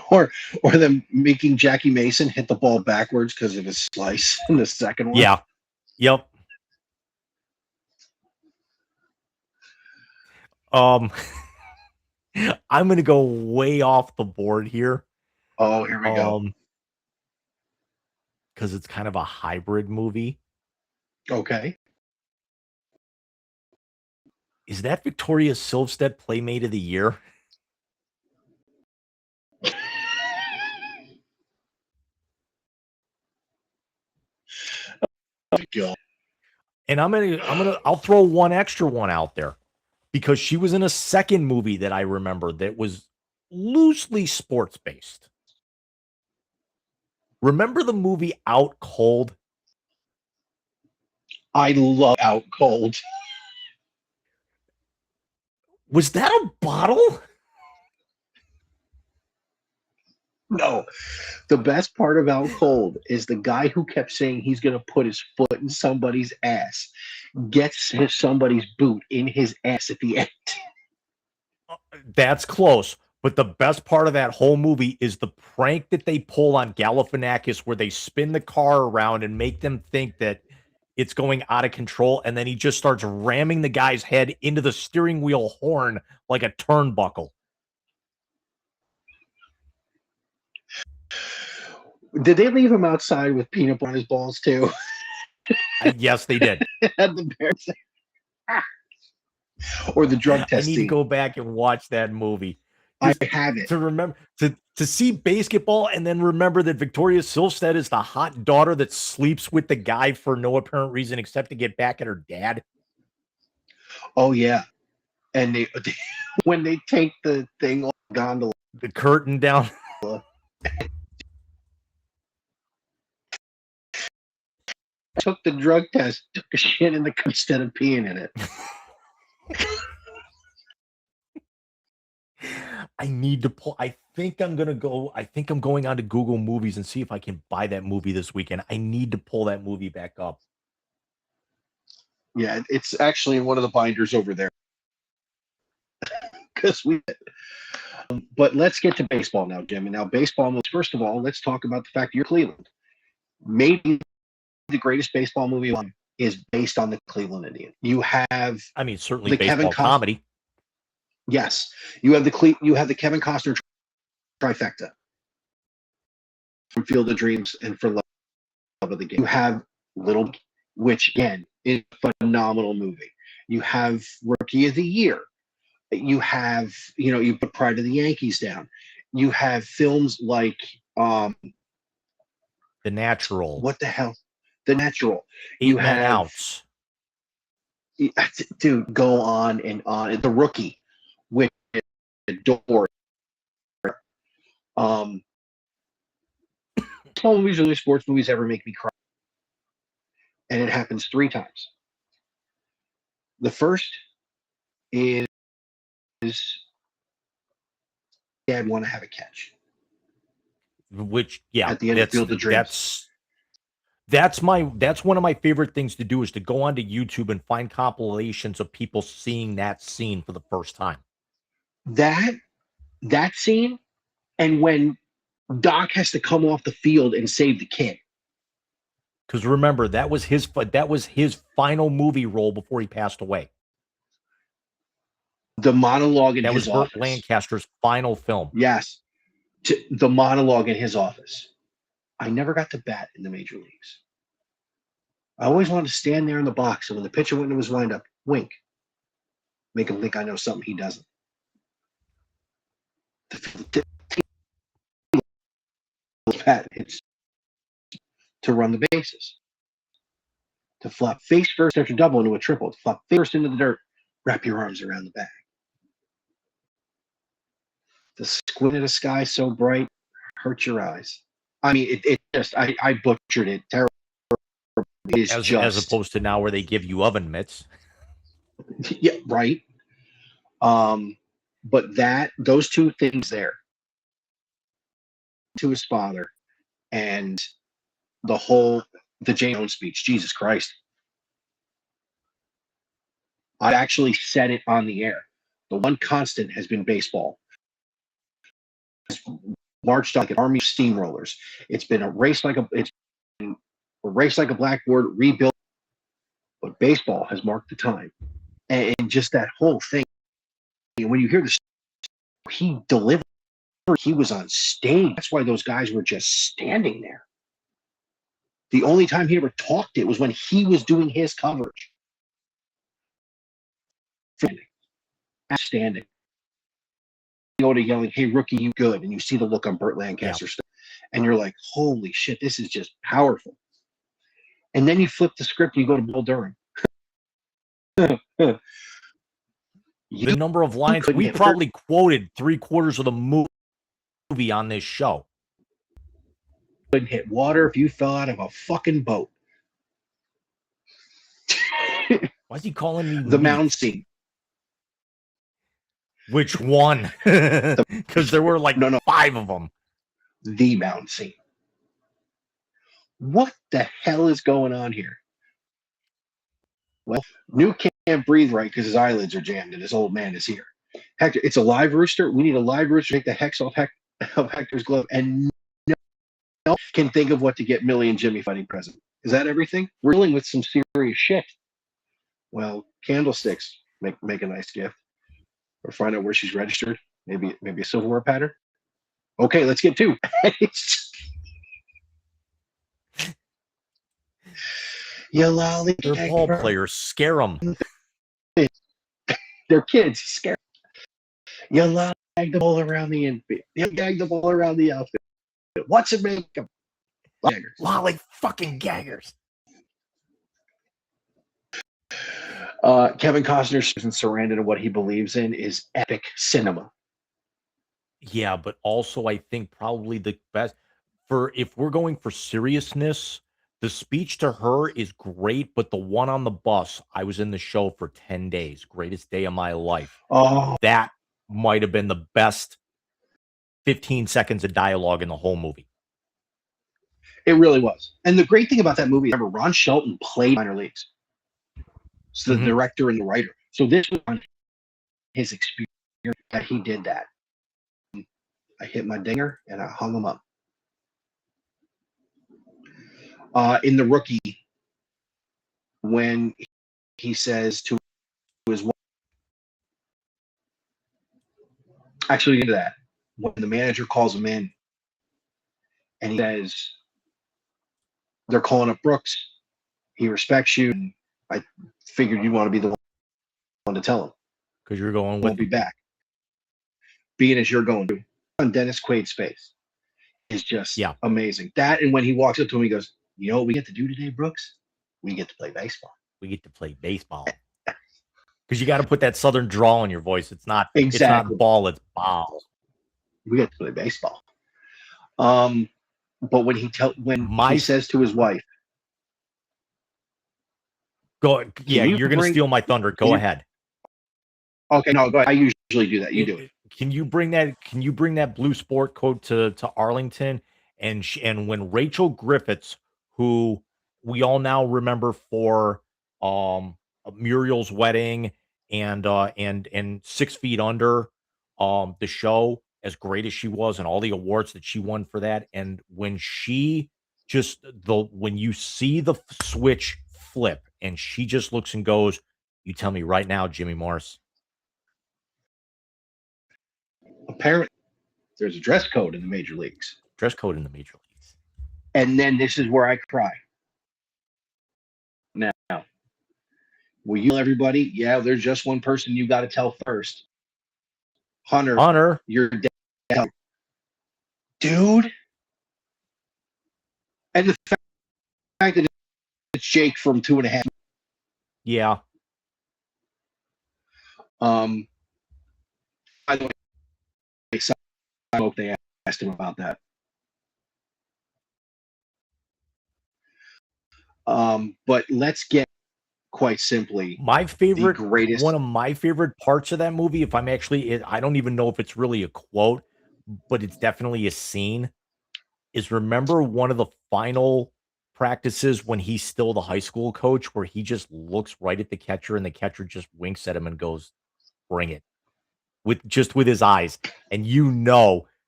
Or them making Jackie Mason hit the ball backwards because of his slice in the second one. Yeah. Yep. I'm gonna go way off the board here. Oh, here we go. Because it's kind of a hybrid movie. Okay. Is that Victoria Silvstedt Playmate of the Year? God. And I'll throw one extra one out there because she was in a second movie that I remember that was loosely sports based. Remember the movie Out Cold? I love Out Cold. Was that a bottle? No. The best part of Out Cold is the guy who kept saying he's going to put his foot in somebody's ass gets somebody's boot in his ass at the end. That's close. But the best part of that whole movie is the prank that they pull on Galifianakis where they spin the car around and make them think that it's going out of control, and then he just starts ramming the guy's head into the steering wheel horn like a turnbuckle. Did they leave him outside with peanut butter on his balls too? Yes, they did. Had the bears or the drug test. I need to go back and watch that movie I have it. To remember to see basketball and then remember that Victoria Silvstedt is the hot daughter that sleeps with the guy for no apparent reason except to get back at her dad. Oh yeah, and they when they take the thing off the gondola, the curtain down. Took the drug test, took a shit in the cup instead of peeing in it. I need to pull. I think I'm going on to Google Movies and see if I can buy that movie this weekend. I need to pull that movie back up. Yeah, it's actually in one of the binders over there. Because but let's get to baseball now, Jim. And now baseball, first of all, let's talk about the fact you're Cleveland. Maybe the greatest baseball movie is based on the Cleveland Indians. You have, certainly baseball comedy. Yes, you have the Kevin Costner trifecta from Field of Dreams and For Love of the Game. You have Little, which again is a phenomenal movie. You have Rookie of the Year. You have, you put Pride of the Yankees down. You have films like The Natural. What the hell? The Natural. Eight Men Out. Dude, go on and on. The Rookie, which adore. Small movies or sports movies ever make me cry, and it happens 3 times. The first is Dad Want to Have a Catch, which at the end of Field of Dreams. That's one of my favorite things to do is to go onto YouTube and find compilations of people seeing that scene for the first time. That scene, and when Doc has to come off the field and save the kid. Because remember, that was his final movie role before he passed away. The monologue in his office. Burt Lancaster's final film. Yes. The monologue in his office. I never got to bat in the major leagues. I always wanted to stand there in the box, and when the pitcher went into his windup, wink. Make him think I know something he doesn't. It's to run the bases. To flop face first after double into a triple. To flop first into the dirt. Wrap your arms around the bag. The squint of the sky so bright, hurt your eyes. I mean, it just, I butchered it. Terrible. As opposed to now where they give you oven mitts. Yeah, right. But those 2 things there, to his father, and the Jane Jones speech, Jesus Christ. I actually said it on the air. The one constant has been baseball. It's marched like an army of steamrollers. It's been a race like a blackboard, rebuilt. But baseball has marked the time, and just that whole thing. When you hear this, he delivered. He was on stage. That's why those guys were just standing there. The only time he ever talked it was when he was doing his coverage. Standing. Yoda yelling, "Hey, rookie, you good?" And you see the look on Burt Lancaster's face, and you're like, "Holy shit, this is just powerful." And then you flip the script and you go to Bull Durham. The number of lines we probably quoted 3/4 of the movie on this show. Couldn't hit water if you fell out of a fucking boat. Why is he calling me the mound scene? Which one? Because there were like 5 of them. The mound scene. What the hell is going on here? Well, Newt can't breathe right because his eyelids are jammed and his old man is here. Hector, it's a live rooster. We need a live rooster to take the hex off Hector's glove, and no one can think of what to get Millie and Jimmy fighting present. Is that everything? We're dealing with some serious shit. Well, candlesticks make a nice gift. Or find out where she's registered. Maybe a silverware pattern. Okay, let's get 2. You lolly. They're ball players. Scare them. They're kids. Scare. You lag the ball around the infield. You lag the ball around the outfield. What's it make of? Like fucking gaggers. Kevin Costner's and Sarandon and what he believes in is epic cinema. Yeah, but also I think probably the best for if we're going for seriousness, the speech to her is great, but the one on the bus, I was in the show for 10 days, greatest day of my life. Oh, That might have been the best 15 seconds of dialogue in the whole movie. it really was. And the great thing about that movie, remember, Ron Shelton played minor leagues. So the director and the writer. So this was on his experience that he did that. I hit my dinger and I hung him up. In The Rookie, when he says to his wife, actually into that, when the manager calls him in and he says, they're calling up Brooks, he respects you, and I figured you want to be the one to tell him. Because you're going with Won't be back. Being as you're going to. On Dennis Quaid's face is just amazing. That, and when he walks up to him, he goes, you know what we get to do today, Brooks? We get to play baseball. We get to play baseball. Because you got to put that southern drawl in your voice. It's not exactly. It's not ball, it's ball. We get to play baseball. But when he says to his wife, go, yeah, you're going to steal my thunder. Go ahead. Okay, no, go ahead. I usually do that. You do it. Can you bring that blue sport coat to Arlington? And when Rachel Griffiths, who we all now remember for Muriel's Wedding and 6 Feet Under, the show, as great as she was and all the awards that she won for that, and when she when you see the switch flip and she just looks and goes, "You tell me right now, Jimmy Morris." Apparently, there's a dress code in the major leagues. Dress code in the major leagues. And then this is where I cry. Now, will you tell everybody? Yeah, there's just one person you got to tell first. Hunter, you're dead. Dude. And the fact that it's Jake from 2.5. Yeah. By the way, I hope they asked him about that. But let's get quite simply one of my favorite parts of that movie, if I'm actually, I don't even know if it's really a quote, but it's definitely a scene, is remember one of the final practices when he's still the high school coach where he just looks right at the catcher and the catcher just winks at him and goes, "Bring it," with his eyes. And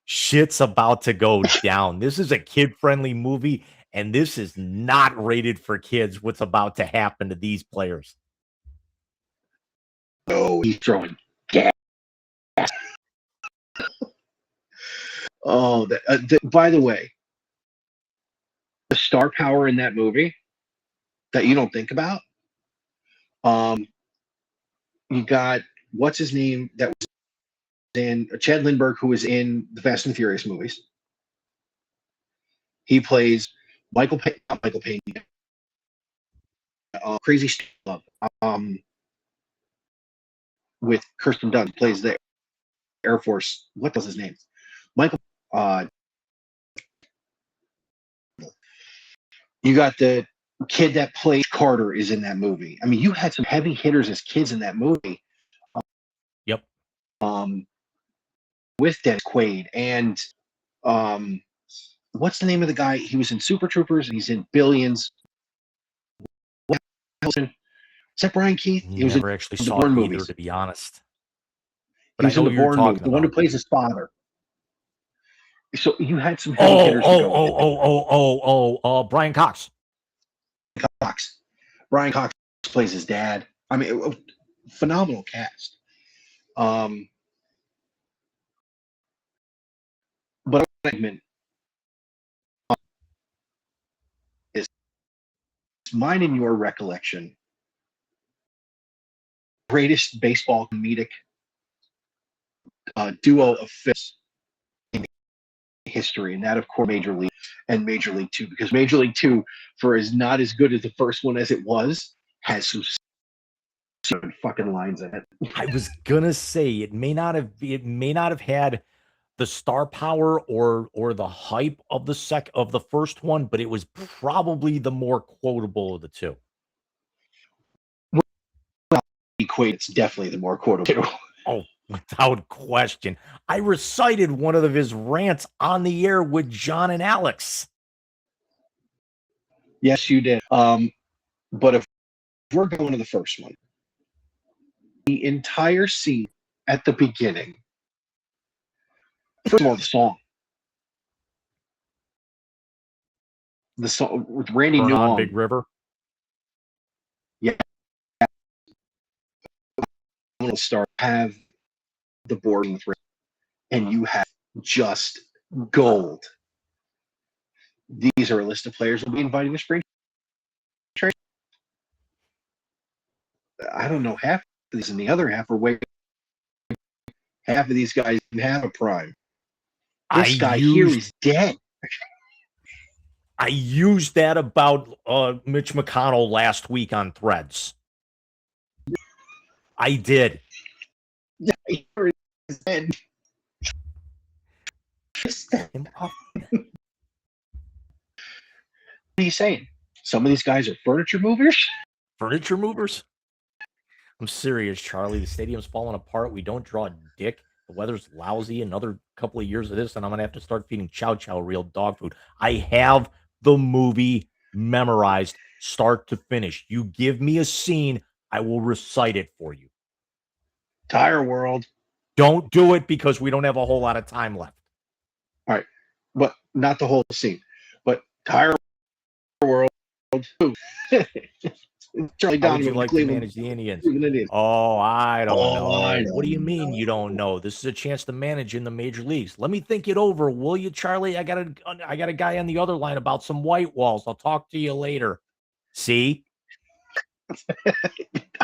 shit's about to go down. This is a kid-friendly movie, and this is not rated for kids, what's about to happen to these players. Oh, he's throwing gas. Oh, by the way, the star power in that movie that you don't think about, you got, what's his name, that was in Chad Lindbergh, who was in the Fast and Furious movies. He plays Michael Payne, Crazy Love, with Kirsten Dunst, plays the Air Force. What was his name? Michael. You got the kid that plays Carter is in that movie. I mean, you had some heavy hitters as kids in that movie. Yep. With Dennis Quaid and what's the name of the guy? He was in Super Troopers and he's in Billions. Is that Brian Keith? He was never actually saw it either, to be honest. But he was in the Bourne movie, the one who plays his father. So you had some heavy hitters. Brian Cox. Brian Cox plays his dad. I mean, phenomenal cast. But segment is mine and your recollection. Greatest baseball comedic duo of fifths in history, and that of course Major League and Major League Two, because Major League Two, for as not as good as the first one as it was, has some fucking lines in it. I was gonna say it may not have had the star power or the hype of the first one, but it was probably the more quotable of the two. Equate, it's definitely the more quotable. Oh, without question. I recited one of his rants on the air with John and Alex. Yes, you did. But if we're going to the first one, the entire scene at the beginning, first of all, the song with Randy Burn Newman, on Big River. Yeah, will start have the board with Randy, and you have just gold. These are a list of players we'll be inviting to spring training. I don't know half of these, and the other half are way. Half of these guys didn't have a prime. This guy here is dead. I used that about Mitch McConnell last week on Threads. I did. Yeah, here is dead. What are you saying? Some of these guys are furniture movers? Furniture movers? I'm serious, Charlie. The stadium's falling apart. We don't draw a dick. The weather's lousy. Another couple of years of this, and I'm gonna have to start feeding Chow Chow real dog food. I have the movie memorized, start to finish. You give me a scene, I will recite it for you. Tire World. Don't do it because we don't have a whole lot of time left. All right, but not the whole scene. But Tire World. Charlie How would Donovan you like to manage the Indians? Oh, I don't know. What do you mean you don't know? This is a chance to manage in the major leagues. Let me think it over, will you, Charlie? I got a guy on the other line about some white walls. I'll talk to you later. See?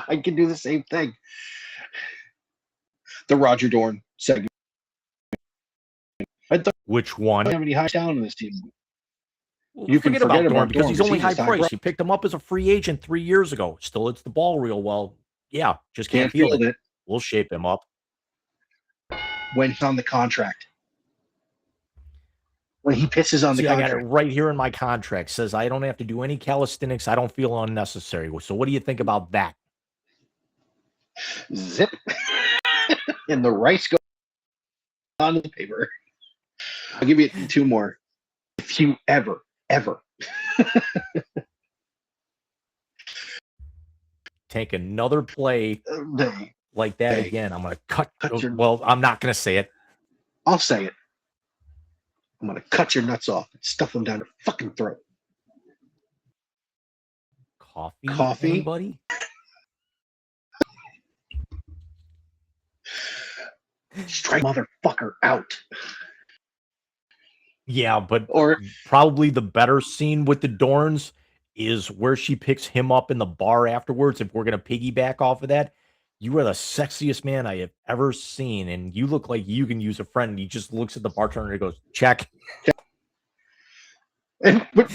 I can do the same thing. The Roger Dorn segment. Which one? I don't have any high talent in this team. Well, you can forget about Dorn because he's only high price. You picked him up as a free agent 3 years ago. Still hits the ball real well. Yeah, just can't field it. We'll shape him up. When he's on the contract. When he pisses on the contract. I got it right here in my contract. Says I don't have to do any calisthenics. I don't feel unnecessary. So what do you think about that? Zip. And the rice goes on the paper. I'll give you 2 more. If you ever take another play like that again, I'm going to cut your, well, I'm not going to say it. I'll say it. I'm going to cut your nuts off and stuff them down your fucking throat. Coffee? Anybody? Strike motherfucker out. Yeah, but probably the better scene with the Dorns is where she picks him up in the bar afterwards. If we're going to piggyback off of that, you are the sexiest man I have ever seen, and you look like you can use a friend. And he just looks at the bartender and goes, check. But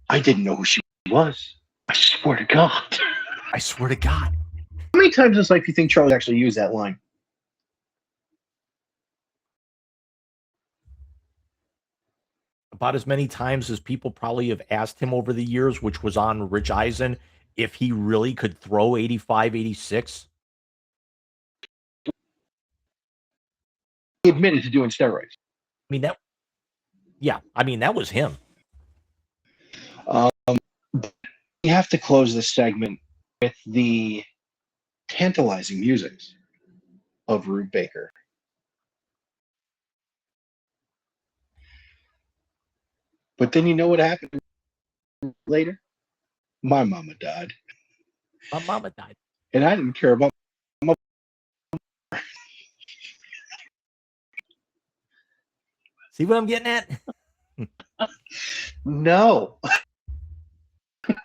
I didn't know who she was. I swear to God. I swear to God. How many times in his life do you think Charlie actually used that line? About as many times as people probably have asked him over the years, which was on Rich Eisen, if he really could throw 85, 86. He admitted to doing steroids. That was him. We have to close this segment with the tantalizing music of Rube Baker. But then you know what happened later? My mama died. My mama died. And I didn't care about my See what I'm getting at? No.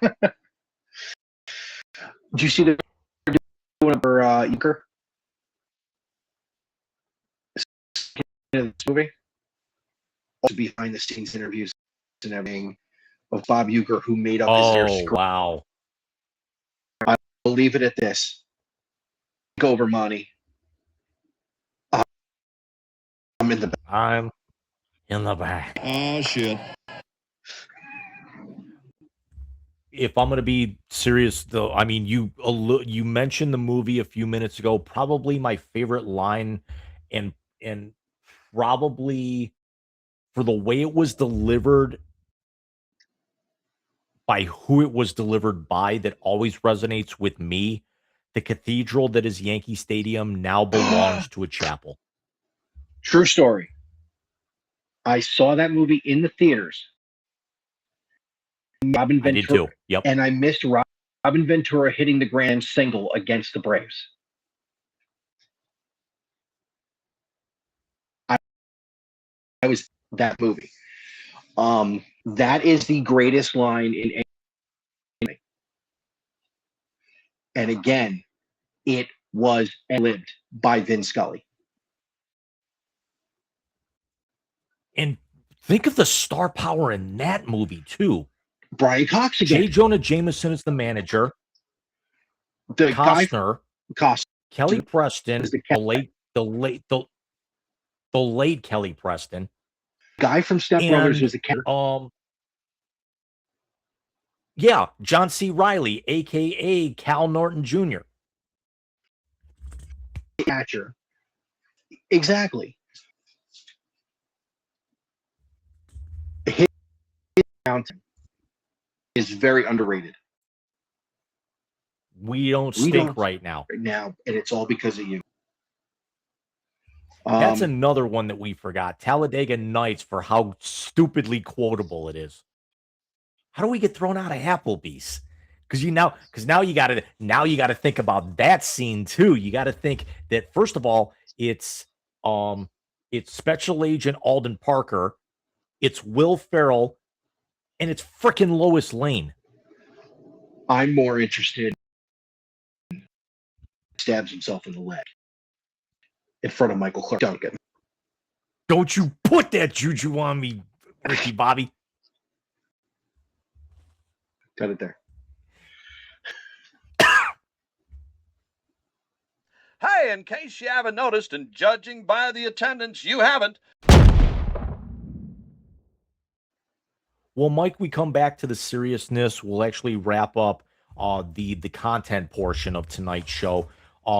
Did you see the doing for Euchre? this movie, also behind the scenes interviews and everything of Bob Uecker, who made up his script. Wow. I'll leave it at this. Take over, Monty. I'm in the back. I'm in the back. Oh, shit. If I'm going to be serious, though, I mean, you mentioned the movie a few minutes ago. Probably my favorite line, and probably for the way it was delivered, by who it was delivered by, that always resonates with me. The cathedral that is Yankee Stadium now belongs to a chapel. True story. I saw that movie in the theaters. Robin Ventura, I did too. Yep. And I missed Robin Ventura hitting the grand single against the Braves. I was that movie. That is the greatest line in anything. And again, it was lived by Vin Scully. And think of the star power in that movie too. Brian Cox again. J. Jonah Jameson is the manager. The Costner, Kelly Preston, the late Kelly Preston. Guy from Step Brothers was the catcher. Yeah, John C. Reilly, aka Cal Norton Jr. Catcher. Exactly. His mountain is very underrated. We don't stink right now. And it's all because of you. That's another one that we forgot. Talladega Nights, for how stupidly quotable it is. How do we get thrown out of Applebee's? Because now you gotta think about that scene too. You gotta think that, first of all, it's Special Agent Alden Parker, it's Will Ferrell, and it's frickin' Lois Lane. I'm more interested. Stabs himself in the leg in front of Michael Clark Duncan. Don't you put that juju on me, Ricky Bobby. Got it there. Hey, in case you haven't noticed, and judging by the attendance, you haven't. Well, Mike, we come back to the seriousness. We'll actually wrap up the content portion of tonight's show.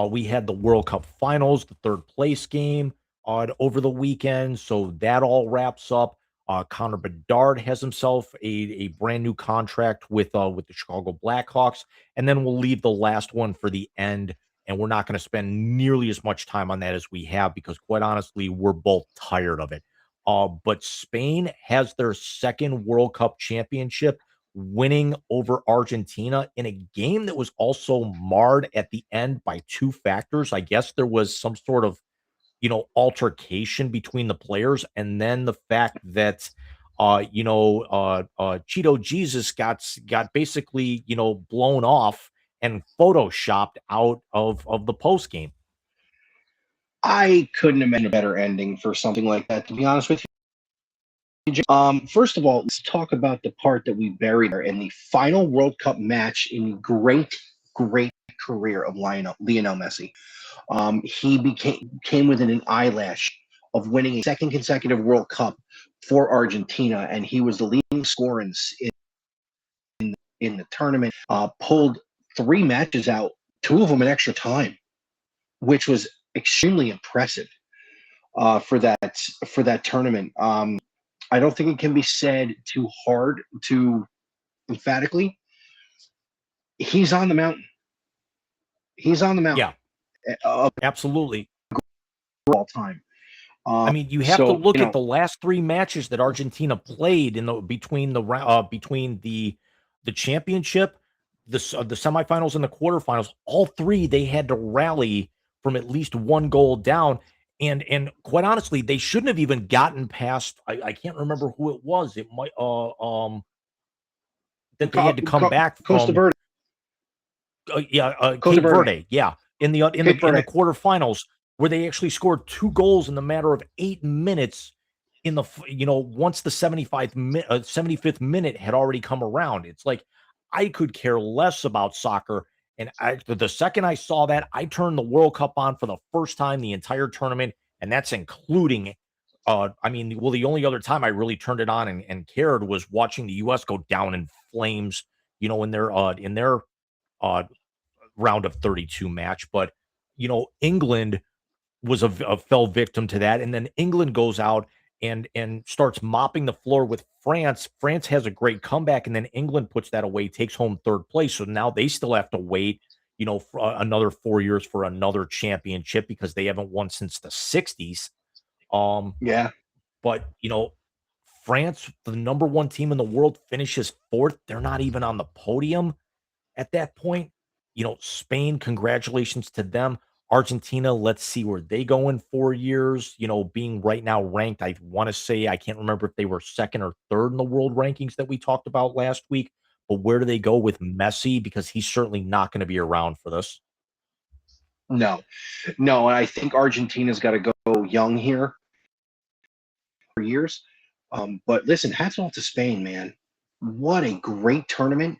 We had the World Cup Finals, the third place game over the weekend, so that all wraps up. Connor Bedard has himself a brand new contract with the Chicago Blackhawks, and then we'll leave the last one for the end. And we're not going to spend nearly as much time on that as we have, because quite honestly, we're both tired of it. But Spain has their second World Cup championship, winning over Argentina in a game that was also marred at the end by two factors. I guess there was some sort of, altercation between the players, and then the fact that, Cheeto Jesus got basically, blown off and photoshopped out of the post game. I couldn't imagine a better ending for something like that, to be honest with you. First of all, let's talk about the part that we buried there in the final World Cup match in the great career of Lionel Messi. He came within an eyelash of winning a second consecutive World Cup for Argentina, and he was the leading scorer in the tournament. Pulled 3 matches out, 2 of them in extra time, which was extremely impressive for that tournament. I don't think it can be said too emphatically. He's on the mountain. Yeah, absolutely. All time. I mean, you have to look at the last 3 matches that Argentina played between the championship, the semifinals, and the quarterfinals. All 3 they had to rally from at least 1 goal down, and quite honestly, they shouldn't have even gotten past. I can't remember who it was. It might that they had to come back from Costa Verde. Cape Verde. Yeah, in the quarterfinals. where they actually scored 2 goals in the matter of 8 minutes in the once the 75th minute had already come around. It's like, I could care less about soccer, and the second I saw that, I turned the World Cup on for the first time the entire tournament, and that's including, I mean, well, the only other time I really turned it on and cared was watching the US go down in flames, in their, uh, round of 32 match, but, England was a fell victim to that, and then England goes out and starts mopping the floor with France. France has a great comeback, and then England puts that away, takes home 3rd place, so now they still have to wait, for another 4 years for another championship because they haven't won since the '60s. Um, Yeah. but, France, the number 1 team in the world, finishes 4th. They're not even on the podium at that point. Spain, congratulations to them. Argentina, let's see where they go in 4 years. Being right now ranked, I want to say, I can't remember if they were 2nd or 3rd in the world rankings that we talked about last week. But where do they go with Messi? Because he's certainly not going to be around for this. No, no, and I think Argentina's got to go young here for years. But listen, hats off to Spain, man. What a great tournament.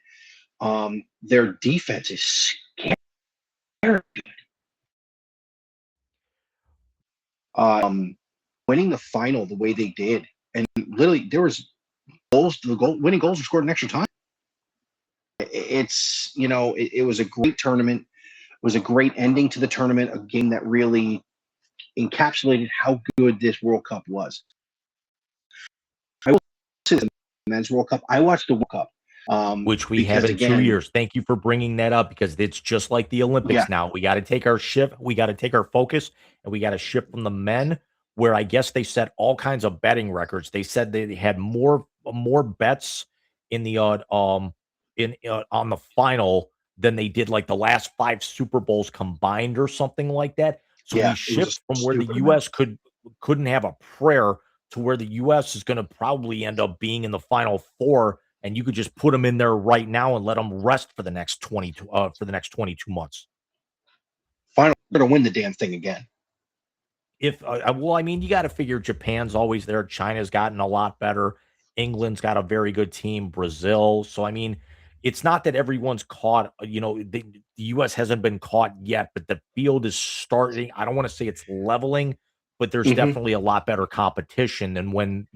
Their defense is scary. Winning the final the way they did, and literally there was goals. Winning goals were scored in extra time. It was a great tournament. It was a great ending to the tournament. A game that really encapsulated how good this World Cup was. I will say the Men's World Cup. I watched the World Cup. Which we have in 2 years. Thank you for bringing that up because it's just like the Olympics now. We got to take our focus, and we got to shift from the men, where I guess they set all kinds of betting records. They said they had more bets in the on the final than they did like the last 5 Super Bowls combined or something like that. So we shift from where the US couldn't have a prayer to where the US is going to probably end up being in the Final 4, and you could just put them in there right now and let them rest for the next 22 months. Final, we're going to win the damn thing again. Well, I mean, you got to figure Japan's always there. China's gotten a lot better. England's got a very good team. Brazil. So, I mean, it's not that everyone's caught. The U.S. hasn't been caught yet, but the field is starting. I don't want to say it's leveling, but there's definitely a lot better competition than when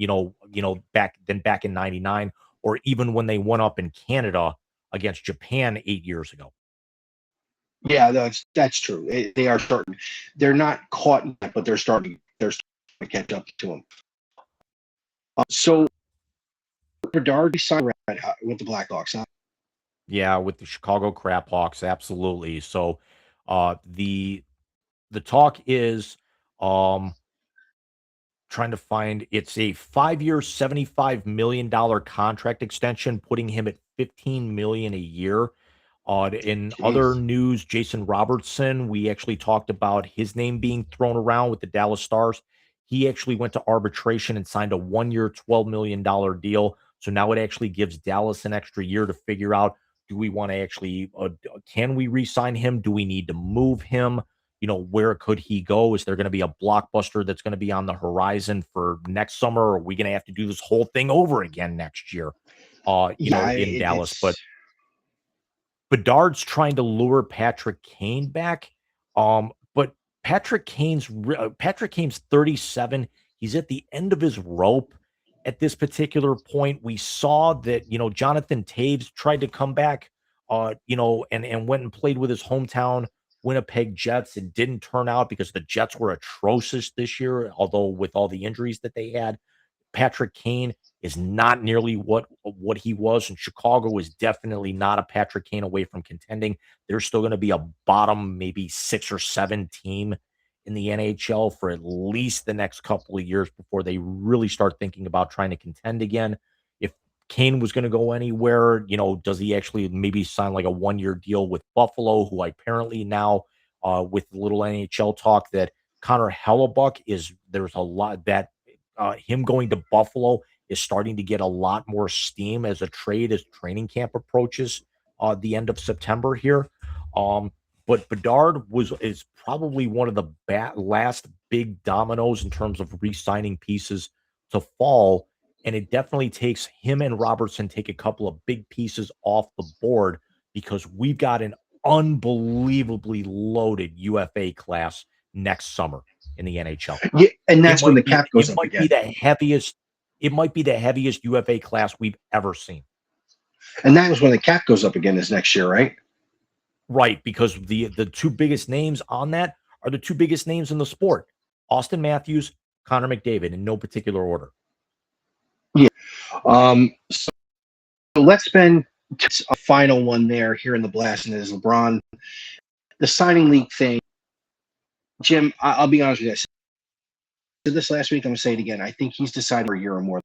back in '99, or even when they went up in Canada against Japan 8 years ago. Yeah, that's true. They are starting. They're not caught yet, but they're starting. They're starting to catch up to them. So Bedard signed with the Blackhawks, huh? Yeah, with the Chicago Crabhawks, absolutely. So, the talk is, trying to find, it's a 5-year, $75 million contract extension, putting him at $15 million a year. In other news, Jason Robertson, we actually talked about his name being thrown around with the Dallas Stars. He actually went to arbitration and signed a 1-year, $12 million deal. So now it actually gives Dallas an extra year to figure out, do we want to actually, can we re-sign him? Do we need to move him? Where could he go? Is there going to be a blockbuster that's going to be on the horizon for next summer? Or are we going to have to do this whole thing over again next year? In Dallas, but Bedard's trying to lure Patrick Kane back. But Patrick Kane's 37. He's at the end of his rope at this particular point. We saw that, Jonathan Taves tried to come back, and went and played with his hometown Winnipeg Jets. It didn't turn out because the Jets were atrocious this year, although with all the injuries that they had. Patrick Kane is not nearly what he was, and Chicago is definitely not a Patrick Kane away from contending. They're still going to be a bottom, maybe 6 or 7 team in the NHL for at least the next couple of years before they really start thinking about trying to contend again. If Kane was going to go anywhere, does he actually maybe sign like a 1-year deal with Buffalo, who apparently now, with little NHL talk that Connor Hellebuck there's a lot that him going to Buffalo is starting to get a lot more steam as a trade as training camp approaches the end of September here. But Bedard is probably one of the last big dominoes in terms of re-signing pieces to fall, and it definitely takes him and Robertson take a couple of big pieces off the board because we've got an unbelievably loaded UFA class next summer in the NHL. Yeah, and that's when the cap goes up again. It might be the heaviest UFA class we've ever seen. And that is when the cap goes up again is next year, right? Right, because the two biggest names on that are the two biggest names in the sport. Austin Matthews, Connor McDavid, in no particular order. Yeah. So let's spend a final one there here in the blast, and it is LeBron. The signing league thing. Jim, I'll be honest with you. I said this last week. I'm going to say it again. I think he's decided for a year or more.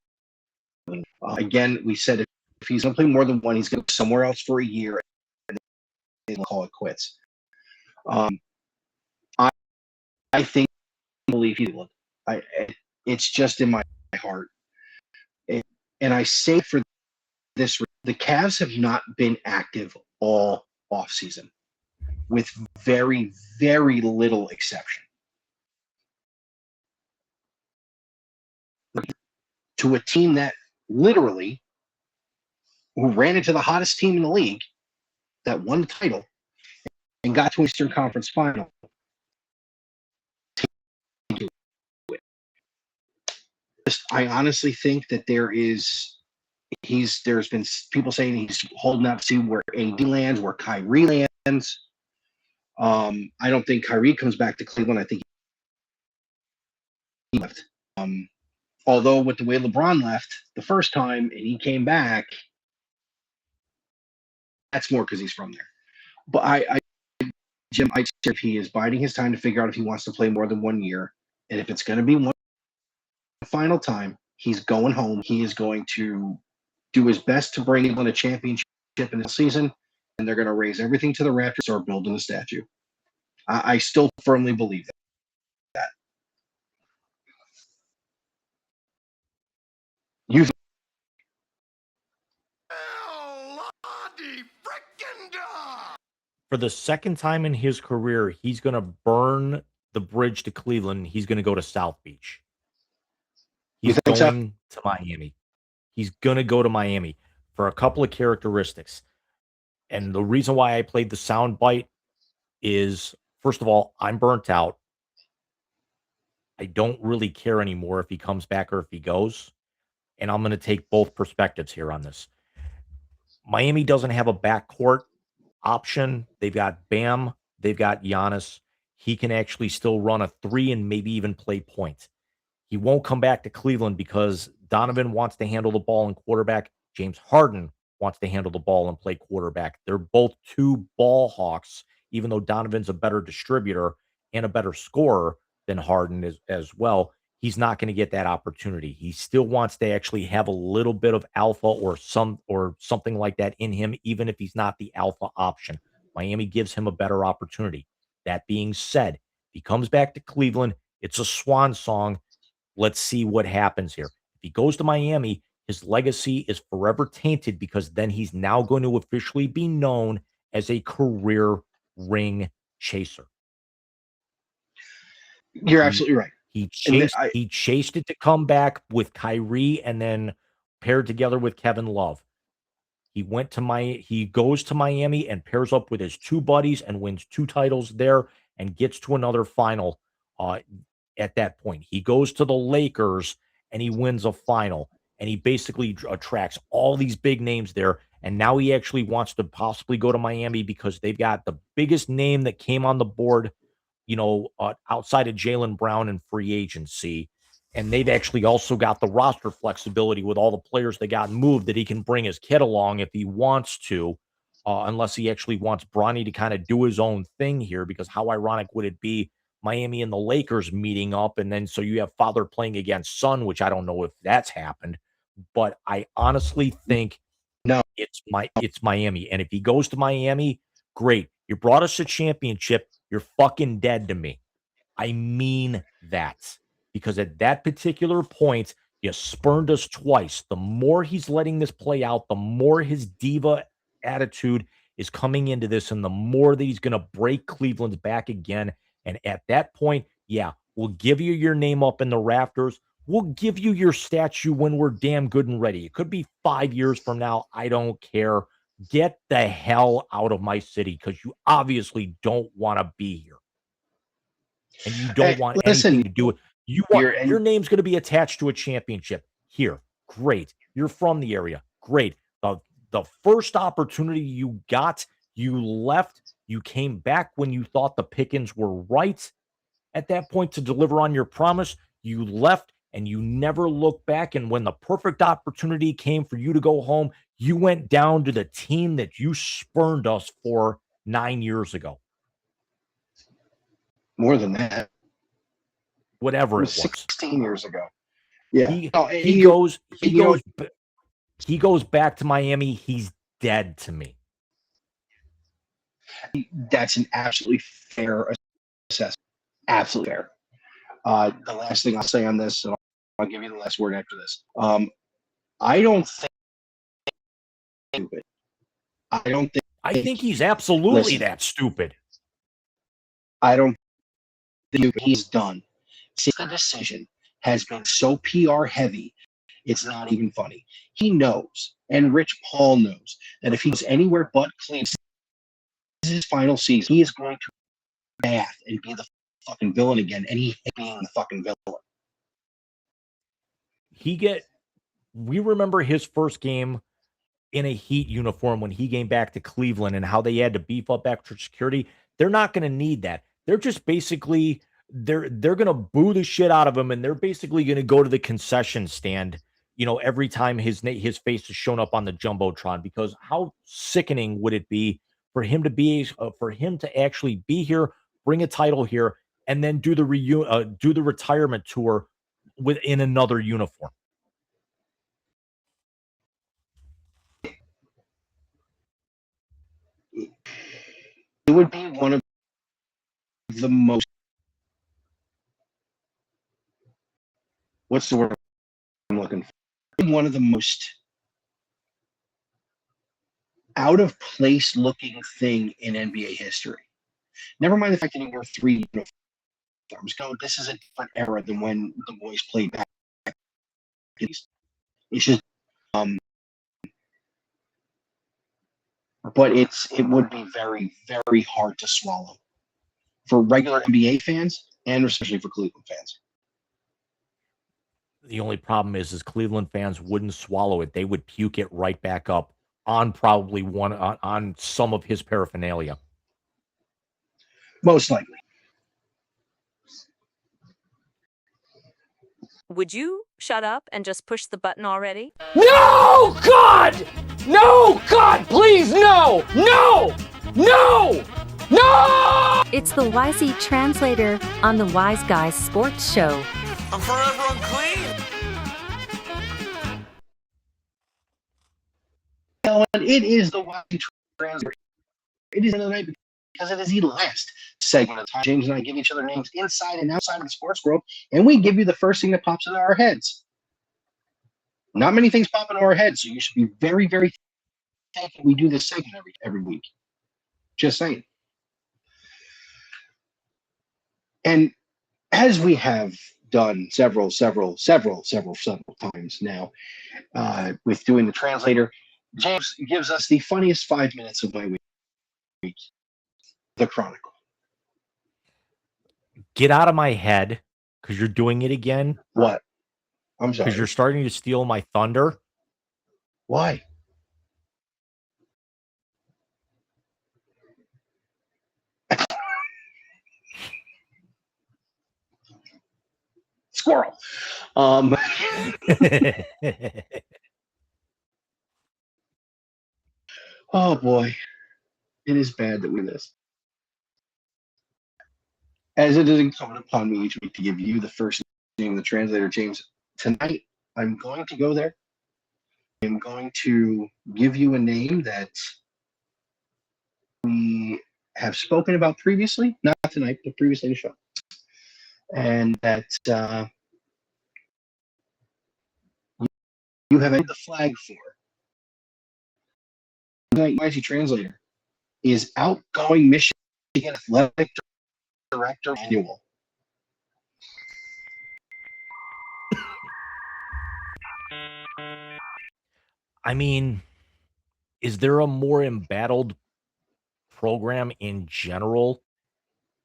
Again, we said if he's going to play more than one, he's going to go somewhere else for a year and then call it quits. I think I believe he will. It's just in my heart. And I say for this, the Cavs have not been active all offseason, with very, very little exception. To a team that literally who ran into the hottest team in the league that won the title and got to an Eastern Conference final. I honestly think that there's been people saying he's holding out to see where AD lands, where Kyrie lands. I don't think Kyrie comes back to Cleveland. I think he left. Although with the way LeBron left the first time and he came back, that's more because he's from there. But Jim, I say if he is biding his time to figure out if he wants to play more than 1 year, and if it's going to be one final time, he's going home. He is going to do his best to bring England a championship in the season, and they're going to raise everything to the rafters or building a statue. I still firmly believe that. For the second time in his career, he's going to burn the bridge to Cleveland. He's going to go to South Beach. He's going to Miami. He's going to go to Miami for a couple of characteristics. And the reason why I played the sound bite is, first of all, I'm burnt out. I don't really care anymore if he comes back or if he goes. And I'm going to take both perspectives here on this. Miami doesn't have a backcourt option. They've got Bam. They've got Giannis. He can actually still run a three and maybe even play point. He won't come back to Cleveland because Donovan wants to handle the ball and quarterback. James Harden wants to handle the ball and play quarterback. They're both two ball hawks, even though Donovan's a better distributor and a better scorer than Harden is as well. He's not going to get that opportunity. He still wants to actually have a little bit of alpha or something like that in him, even if he's not the alpha option. Miami gives him a better opportunity. That being said, if he comes back to Cleveland, it's a swan song. Let's see what happens here. If he goes to Miami, his legacy is forever tainted because then he's now going to officially be known as a career ring chaser. You're absolutely right. He chased it to come back with Kyrie and then paired together with Kevin Love. He goes to Miami and pairs up with his two buddies and wins 2 titles there and gets to another final at that point. He goes to the Lakers and he wins a final, and he basically attracts all these big names there. And now he actually wants to possibly go to Miami because they've got the biggest name that came on the board, outside of Jaylen Brown and free agency. And they've actually also got the roster flexibility with all the players that got moved that he can bring his kid along if he wants to, unless he actually wants Bronny to kind of do his own thing here, because how ironic would it be Miami and the Lakers meeting up, and then so you have father playing against son, which I don't know if that's happened, but I honestly think it's Miami. And if he goes to Miami, great. You brought us a championship. You're fucking dead to me. I mean that. Because at that particular point, you spurned us twice. The more he's letting this play out, the more his diva attitude is coming into this, and the more that he's going to break Cleveland's back again. And at that point, yeah, we'll give you your name up in the rafters. We'll give you your statue when we're damn good and ready. It could be 5 years from now. I don't care. Get the hell out of my city because you obviously don't want to be here. And you don't want anything to do with you. Your name's going to be attached to a championship here. Great. You're from the area. Great. The first opportunity you got, you left. You came back when you thought the pickings were right. At that point, to deliver on your promise, you left and you never looked back. And when the perfect opportunity came for you to go home, you went down to the team that you spurned us for 9 years ago. More than that. Whatever it was. 16 years ago. Yeah. He goes back to Miami. He's dead to me. That's an absolutely fair assessment. Absolutely fair. The last thing I'll say on this, and I'll give you the last word after this. I don't think stupid. I think he's absolutely that stupid. I don't think he's done. See, the decision has been so PR heavy, it's not even funny. He knows, and Rich Paul knows, that if he's anywhere but Cleveland, this is his final season, he is going to bath and be the fucking villain again, and he hates being the fucking villain. We remember his first game in a Heat uniform when he came back to Cleveland and how they had to beef up extra security. They're not going to need that. They're just basically they're going to boo the shit out of him, and they're basically going to go to the concession stand, every time his face is shown up on the jumbotron. Because how sickening would it be for him to actually be here, bring a title here, and then do the retirement tour in another uniform? It would be one of the most, what's the word I'm looking for? One of the most out of place looking thing in NBA history. Never mind the fact that he wore 3 uniforms. This is a different era than when the boys played back. It's just, but it would be very, very hard to swallow for regular NBA fans and especially for Cleveland fans. The only problem is Cleveland fans wouldn't swallow it. They would puke it right back up on probably on some of his paraphernalia. Most likely. Would you shut up and just push the button already? No, God! No, God, please, no! No! No! No! It's the YC Translator on the Wise Guys Sports Show. I'm forever unclean. It is the YC Translator. It is another night because it is the last segment of time. James and I give each other names inside and outside of the sports world, and we give you the first thing that pops into our heads. Not many things pop into our heads, so you should be very, very thankful we do this segment every week. Just saying. And as we have done several times now with doing the translator, James gives us the funniest 5 minutes of my week. The Chronicle. Get out of my head, because you're doing it again. What? I'm sorry. Because you're starting to steal my thunder. Why? Squirrel. Oh boy. It is bad that we miss. As it is incumbent upon me each week to give you the first name of the translator, James, tonight I'm going to go there. I'm going to give you a name that we have spoken about previously, not tonight, but previously in the show. And that you have ended the flag for. Tonight, YC Translator, is outgoing Michigan athletic director Manuel. I mean, is there a more embattled program in general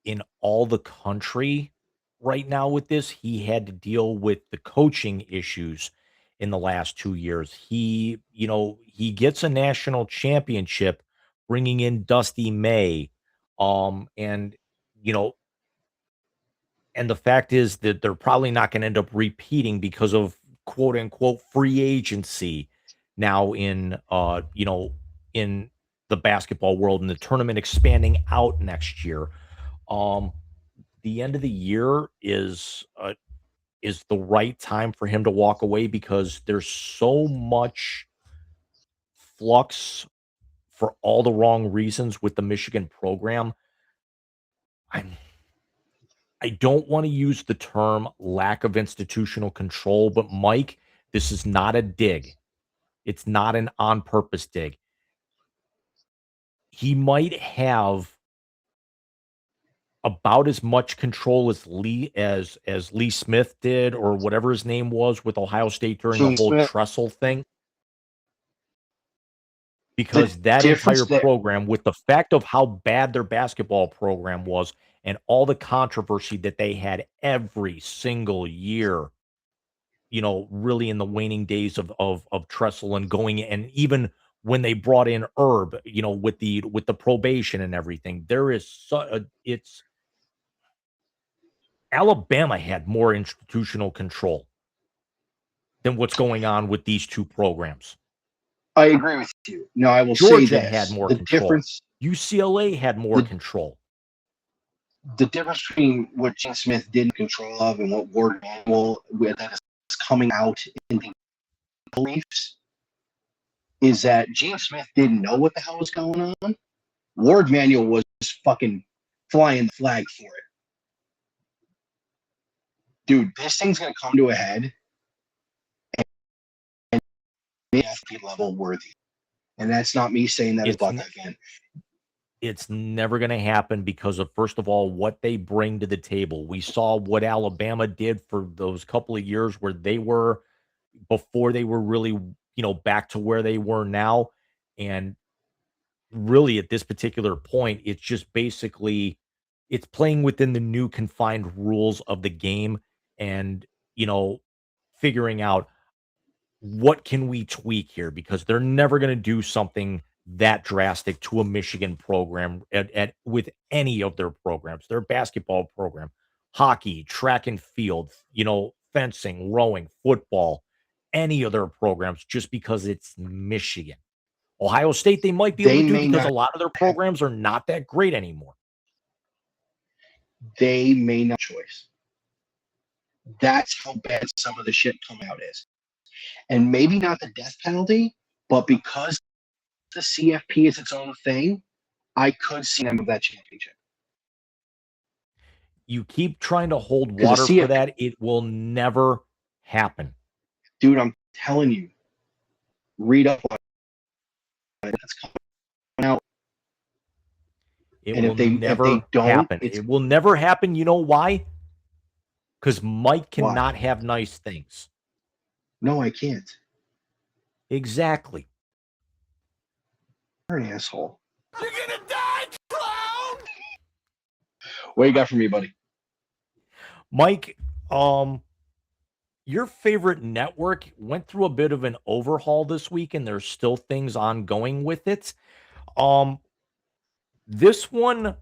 in all the country right now with this? He had to deal with the coaching issues in the last 2 years. He gets a national championship bringing in Dusty May. And, you know, and the fact is that they're probably not going to end up repeating because of quote unquote free agency now in the basketball world and the tournament expanding out next year. Um, the end of the year is the right time for him to walk away because there's so much flux for all the wrong reasons with the Michigan program. I'm I don't want to use the term lack of institutional control, but Mike, this is not a dig. It's not an on purpose dig. He might have about as much control as Lee Smith did, or whatever his name was with Ohio State during the Gene whole Smith. Tressel thing. Because The that entire difference there- program, with the fact of how bad their basketball program was and all the controversy that they had every single year, really in the waning days of Tressel and going, and even when they brought in Herb, with the probation and everything, there is it's Alabama had more institutional control than what's going on with these two programs. I agree with you. No, I will say Georgia this. had more the control. difference UCLA had more control. the difference between what Gene Smith did in control of and what Ward Manuel that is coming out in the beliefs is that Gene Smith didn't know what the hell was going on. Ward Manuel was fucking flying the flag for it. Dude, this thing's gonna come to a head and the FP level worthy. And that's not me saying that as Buckeye fan. It's never going to happen because of, first of all, what they bring to the table. We saw what Alabama did for those couple of years where they were, before they were really, back to where they were now. And really at this particular point, it's just basically, it's playing within the new confined rules of the game and, figuring out what can we tweak here, because they're never going to do something that drastic to a Michigan program with any of their programs, their basketball program, hockey, track and field, fencing, rowing, football, any of their programs, just because it's Michigan. Ohio State, they might be able to do because a lot of their programs are not that great anymore. They may not choice. That's how bad some of the shit come out is. And maybe not the death penalty, but because the CFP is its own thing, I could see them with that championship. You keep trying to hold water for that, it will never happen. Dude, I'm telling you, read up on it. That's coming out. It will never happen. It will never happen. You know why? Because Mike cannot have nice things. No, I can't. Exactly. You're an asshole. You're gonna die, clown! What you got for me, buddy? Mike, your favorite network went through a bit of an overhaul this week, and there's still things ongoing with it. This one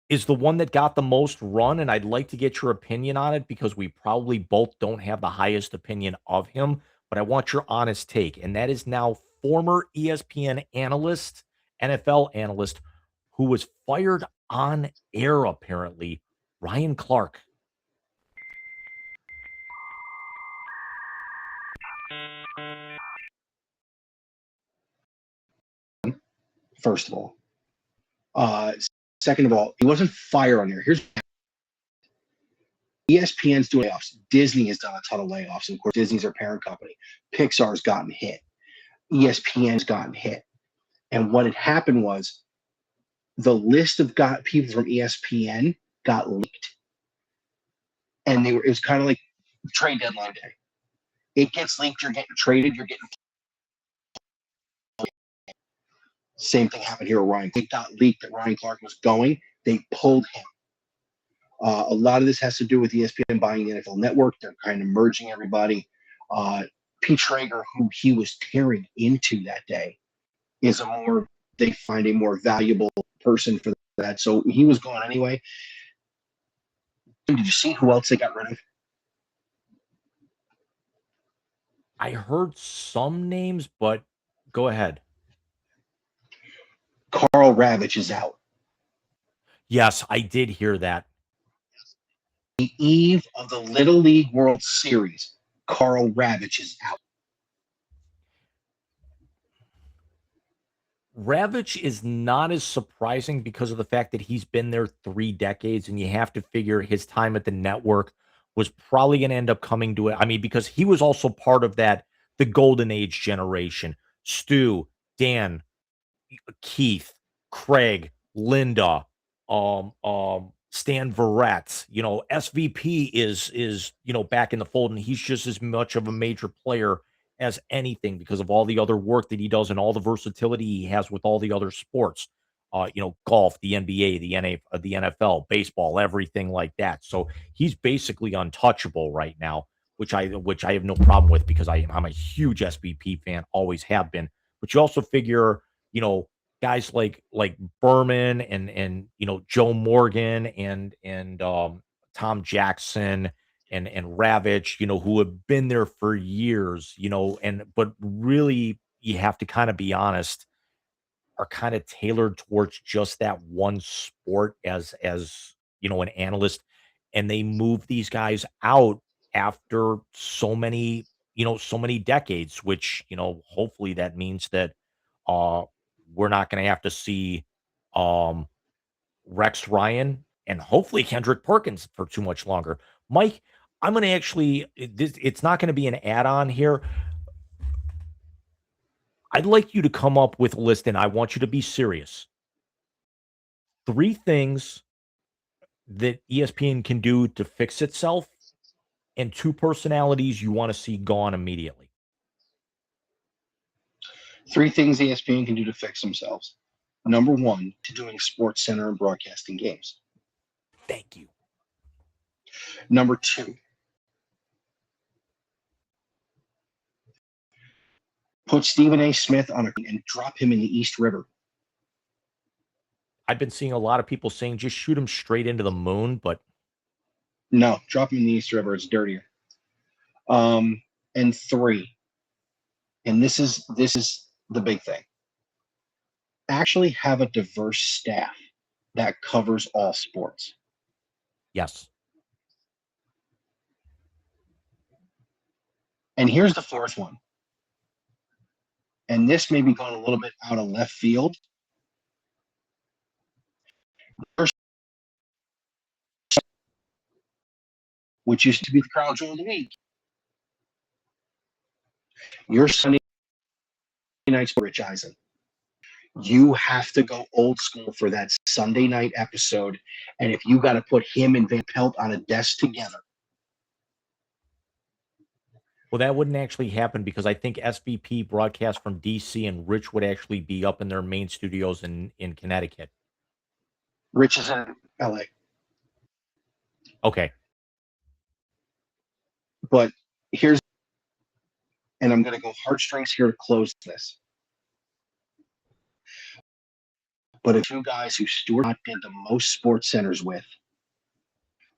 is the one that got the most run, and I'd like to get your opinion on it because we probably both don't have the highest opinion of him, but I want your honest take. And that is now former ESPN analyst, NFL analyst, who was fired on air, apparently, Ryan Clark. First of all. Second of all, he wasn't fired on air. Here's ESPN's doing layoffs. Disney has done a ton of layoffs. And of course, Disney's their parent company. Pixar's gotten hit. ESPN's gotten hit. And what had happened was the list of people from ESPN got leaked, and it was kind of like trade deadline day. It gets leaked, you're getting traded, you're getting. Same thing happened here with Ryan. It got leaked that Ryan Clark was going. They pulled him. A lot of this has to do with ESPN buying the NFL Network. They're kind of merging everybody. Pete Schrager, who he was tearing into that day, is they find a more valuable person for that. So he was gone anyway. Did you see who else they got rid of? I heard some names, but go ahead. Carl Ravitch is out. Yes, I did hear that. The eve of the Little League World Series, Carl Ravitch is out. Ravitch is not as surprising because of the fact that he's been there 3 decades, and you have to figure his time at the network was probably going to end up coming to it. I mean, because he was also part of the golden age generation. Stu, Dan, Keith, Craig, Linda, Stan Verrett, SVP is back in the fold, and he's just as much of a major player as anything because of all the other work that he does and all the versatility he has with all the other sports. Golf, the NBA, the NFL, baseball, everything like that. So he's basically untouchable right now, which I have no problem with because I'm a huge SVP fan, always have been. But you also figure, guys like Berman and Joe Morgan and Tom Jackson and Ravitch, who have been there for years, but really you have to kind of be honest, are kind of tailored towards just that one sport as an analyst, and they move these guys out after so many decades, which hopefully that means that uh we're not going to have to see um Rex Ryan and hopefully Kendrick Perkins for too much longer. Mike, I'm going to it's not going to be an add-on here. I'd like you to come up with a list, and I want you to be serious. 3 things that ESPN can do to fix itself, and 2 personalities you want to see gone immediately. 3 things ESPN can do to fix themselves. Number 1, to doing Sports Center and broadcasting games. Thank you. Number 2, put Stephen A. Smith on and drop him in the East River. I've been seeing a lot of people saying just shoot him straight into the moon, but no, drop him in the East River. It's dirtier. And 3, and this is the big thing. Actually have a diverse staff that covers all sports. yes. And here's the 4th one. And this may be going a little bit out of left field. Which used to be the Crown Jewel of the Week. Your Sunday night's Rich Eisen. You have to go old school for that Sunday night episode. And if you got to put him and Van Pelt on a desk together. Well, that wouldn't actually happen because I think SVP broadcast from DC and Rich would actually be up in their main studios in Connecticut. Rich is in LA. Okay. But and I'm going to go heartstrings here to close this. But if 2 guys who Stuart did the most Sports Centers with,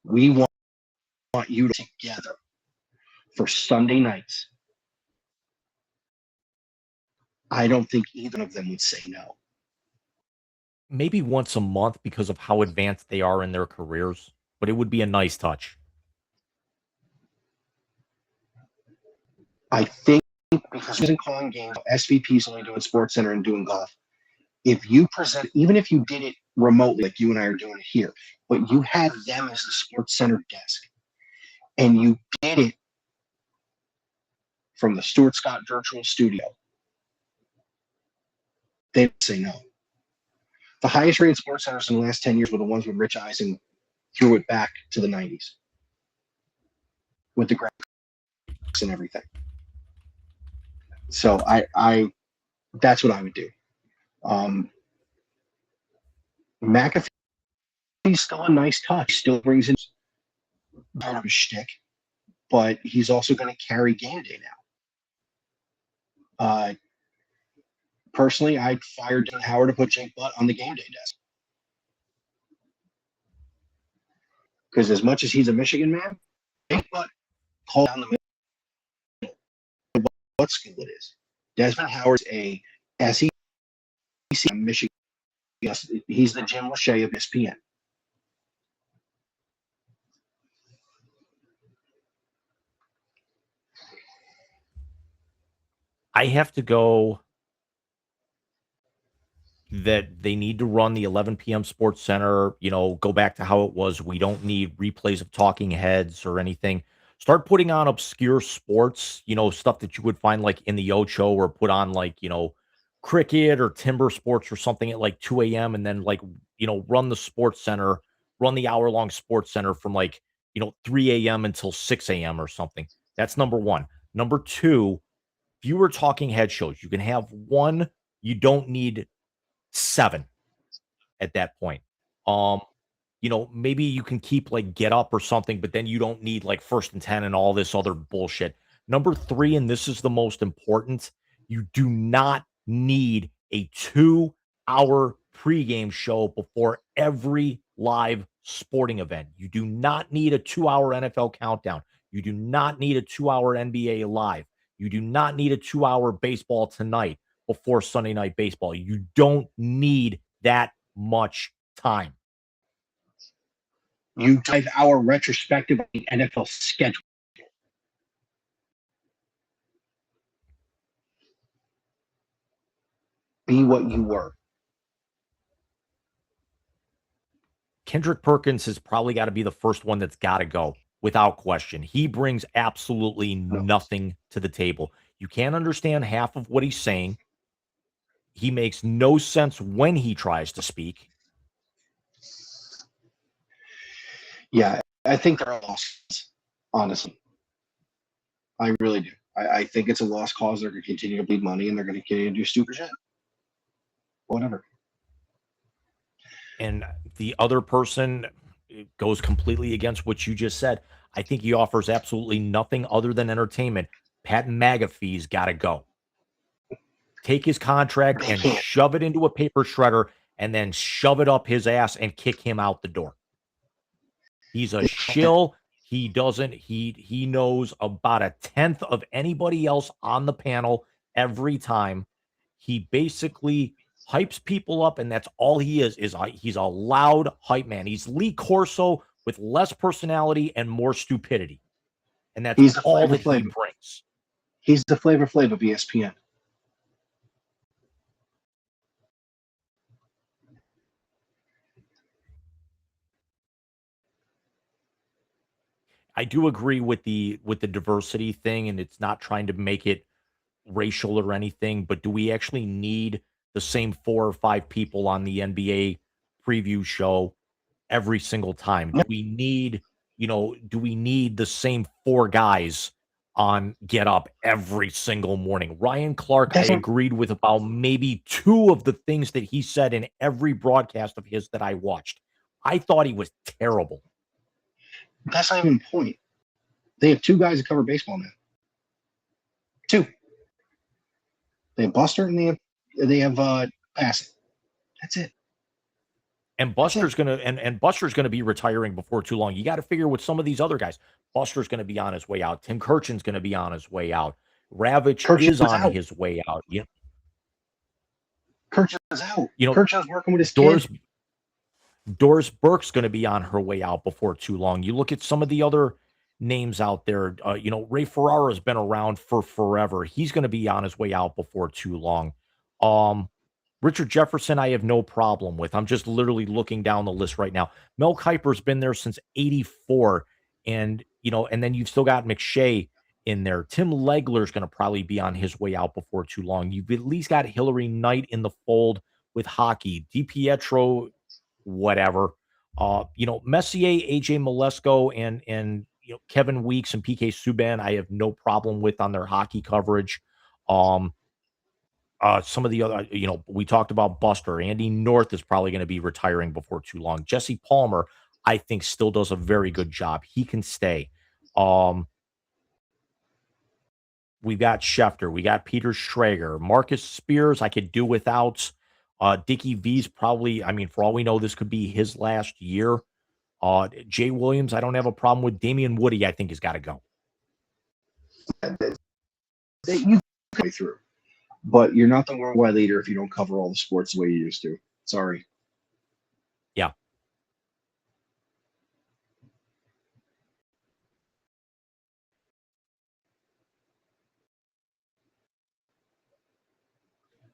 we want you together for Sunday nights. I don't think either of them would say no. Maybe once a month because of how advanced they are in their careers, but it would be a nice touch. I think because he isn't calling games, SVP's only doing Sports Center and doing golf. If you present, even if you did it remotely, like you and I are doing it here, but you had them as the Sports Center desk, and you did it from the Stuart Scott virtual studio, They say no. The highest rated sports centers in the last 10 years were the ones with Rich Eisen threw it back to the 90s with the graphics and everything. So I that's what I would do. McAfee's still a nice touch. Still brings in part of his shtick, but he's also going to carry game day now. Personally, I'd fire Dan Howard to put Jake Butt on the game day desk. Because as much as he's a Michigan man, Jake Butt called down the middle what school it is. Desmond Howard's a SEC Michigan. Yes, he's the Jim Lachey of ESPN. I have to go that they need to run the 11 p.m. Sports Center, go back to how it was. We don't need replays of talking heads or anything. Start putting on obscure sports, stuff that you would find like in the Ocho, or put on like, cricket or timber sports or something at like 2 a.m. and then like, run the Sports Center, run the hour-long Sports Center from like, 3 a.m. until 6 a.m. or something. That's number one. Number two, fewer talking head shows. You can have one. You don't need 7 at that point. Maybe you can keep like Get Up or something, but then you don't need like First and 10 and all this other bullshit. Number 3, and this is the most important, you do not need a 2-hour pregame show before every live sporting event. You do not need a 2-hour NFL countdown. You do not need a 2-hour NBA live. You do not need a 2-hour baseball tonight before Sunday Night Baseball. You don't need that much time. You 5-hour retrospective of the NFL schedule. Be what you were. Kendrick Perkins has probably got to be the first one that's got to go, without question. He brings absolutely nothing to the table. You can't understand half of what he's saying. He makes no sense when he tries to speak. Yeah, I think they're a loss, honestly. I really do. I think it's a lost cause. They're going to continue to bleed money, and they're going to continue to do stupid shit. Whatever. And the other person goes completely against what you just said. I think he offers absolutely nothing other than entertainment. Pat McAfee's got to go. Take his contract and shove it into a paper shredder and then shove it up his ass and kick him out the door. He's a shill. He knows about 1/10 of anybody else on the panel every time. He basically hypes people up, and that's all he is he's a loud hype man. He's Lee Corso with less personality and more stupidity. And that's all that he brings. He's the Flavor Flav of ESPN. I do agree with the diversity thing, and it's not trying to make it racial or anything, but do we actually need the same 4 or 5 people on the NBA preview show every single time? Do we need the same 4 guys on Get Up every single morning? Ryan Clark, I agreed with about maybe 2 of the things that he said in every broadcast of his that I watched. I thought he was terrible. That's not even the point. They have 2 guys that cover baseball now. 2. They have Buster and they have Bassett. That's it. And Buster's gonna be retiring before too long. You got to figure with some of these other guys. Buster's gonna be on his way out. Tim Kirchin's gonna be on his way out. Ravitch is on his way out. Yeah. Kirchin's out. Kirchin's working with his kids. Doris Burke's going to be on her way out before too long. You look at some of the other names out there. Ray Ferrara's been around for forever. He's going to be on his way out before too long. Richard Jefferson, I have no problem with. I'm just literally looking down the list right now. Mel Kiper's been there since '84, and then you've still got McShay in there. Tim Legler's going to probably be on his way out before too long. You've at least got Hillary Knight in the fold with hockey. DiPietro, whatever. Messier, AJ Malesko, and Kevin Weeks and PK Subban, I have no problem with on their hockey coverage. Some of the other, we talked about Buster. Andy North is probably going to be retiring before too long. Jesse Palmer, I think, still does a very good job. He can stay. We've got Schefter. We got Peter Schrager. Marcus Spears, I could do without. Dickie V's probably, for all we know, this could be his last year. Jay Williams, I don't have a problem with. Damian Woody, I think, has got to go. You go through, but you're not the worldwide leader if you don't cover all the sports the way you used to. Sorry. Yeah.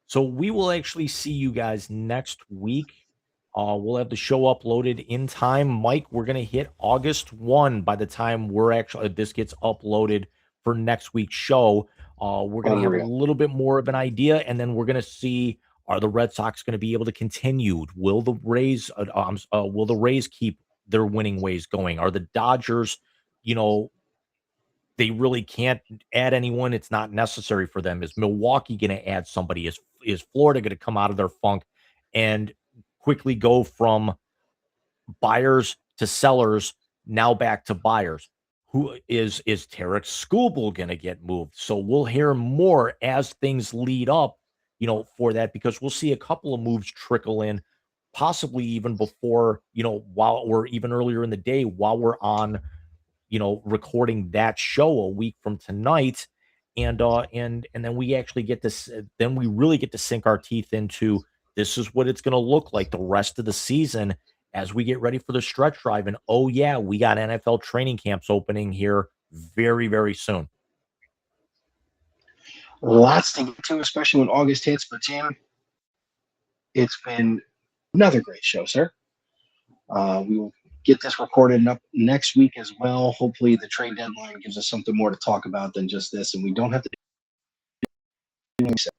So we will actually see you guys next week. We'll have the show uploaded in time. Mike, we're going to hit August 1 by the time this gets uploaded for next week's show. We're going to have a little bit more of an idea, and then we're going to see, are the Red Sox going to be able to continue? Will the Rays keep their winning ways going? Are the Dodgers, they really can't add anyone. It's not necessary for them. Is Milwaukee going to add somebody? Is Florida going to come out of their funk and quickly go from buyers to sellers, now back to buyers? Who is Tarek Skubal going to get moved? So we'll hear more as things lead up, for that, because we'll see a couple of moves trickle in, possibly even before, while we're even earlier in the day, while we're on, recording that show a week from tonight. And then we actually get this, then we really get to sink our teeth into, this is what it's going to look like the rest of the season as we get ready for the stretch drive. And oh yeah, we got NFL training camps opening here very, very soon. Lots to get to, especially when August hits. But Jim, it's been another great show, sir. We will get this recorded up next week as well. Hopefully the trade deadline gives us something more to talk about than just this, and we don't have to do anything.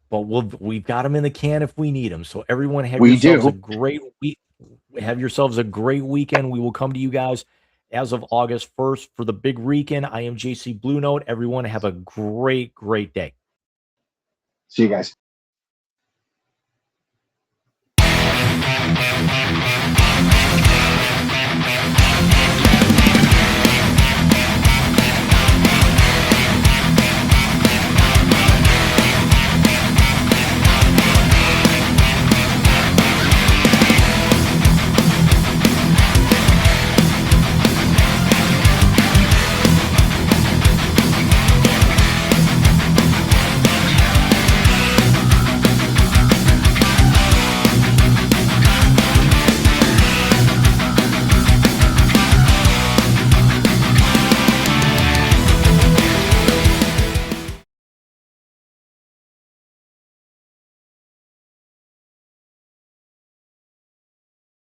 But we've got them in the can if we need them. So everyone, have yourselves a great week. Have yourselves a great weekend. We will come to you guys as of August 1st for the big weekend. I am JC Blue Note. Everyone have a great, great day. See you guys.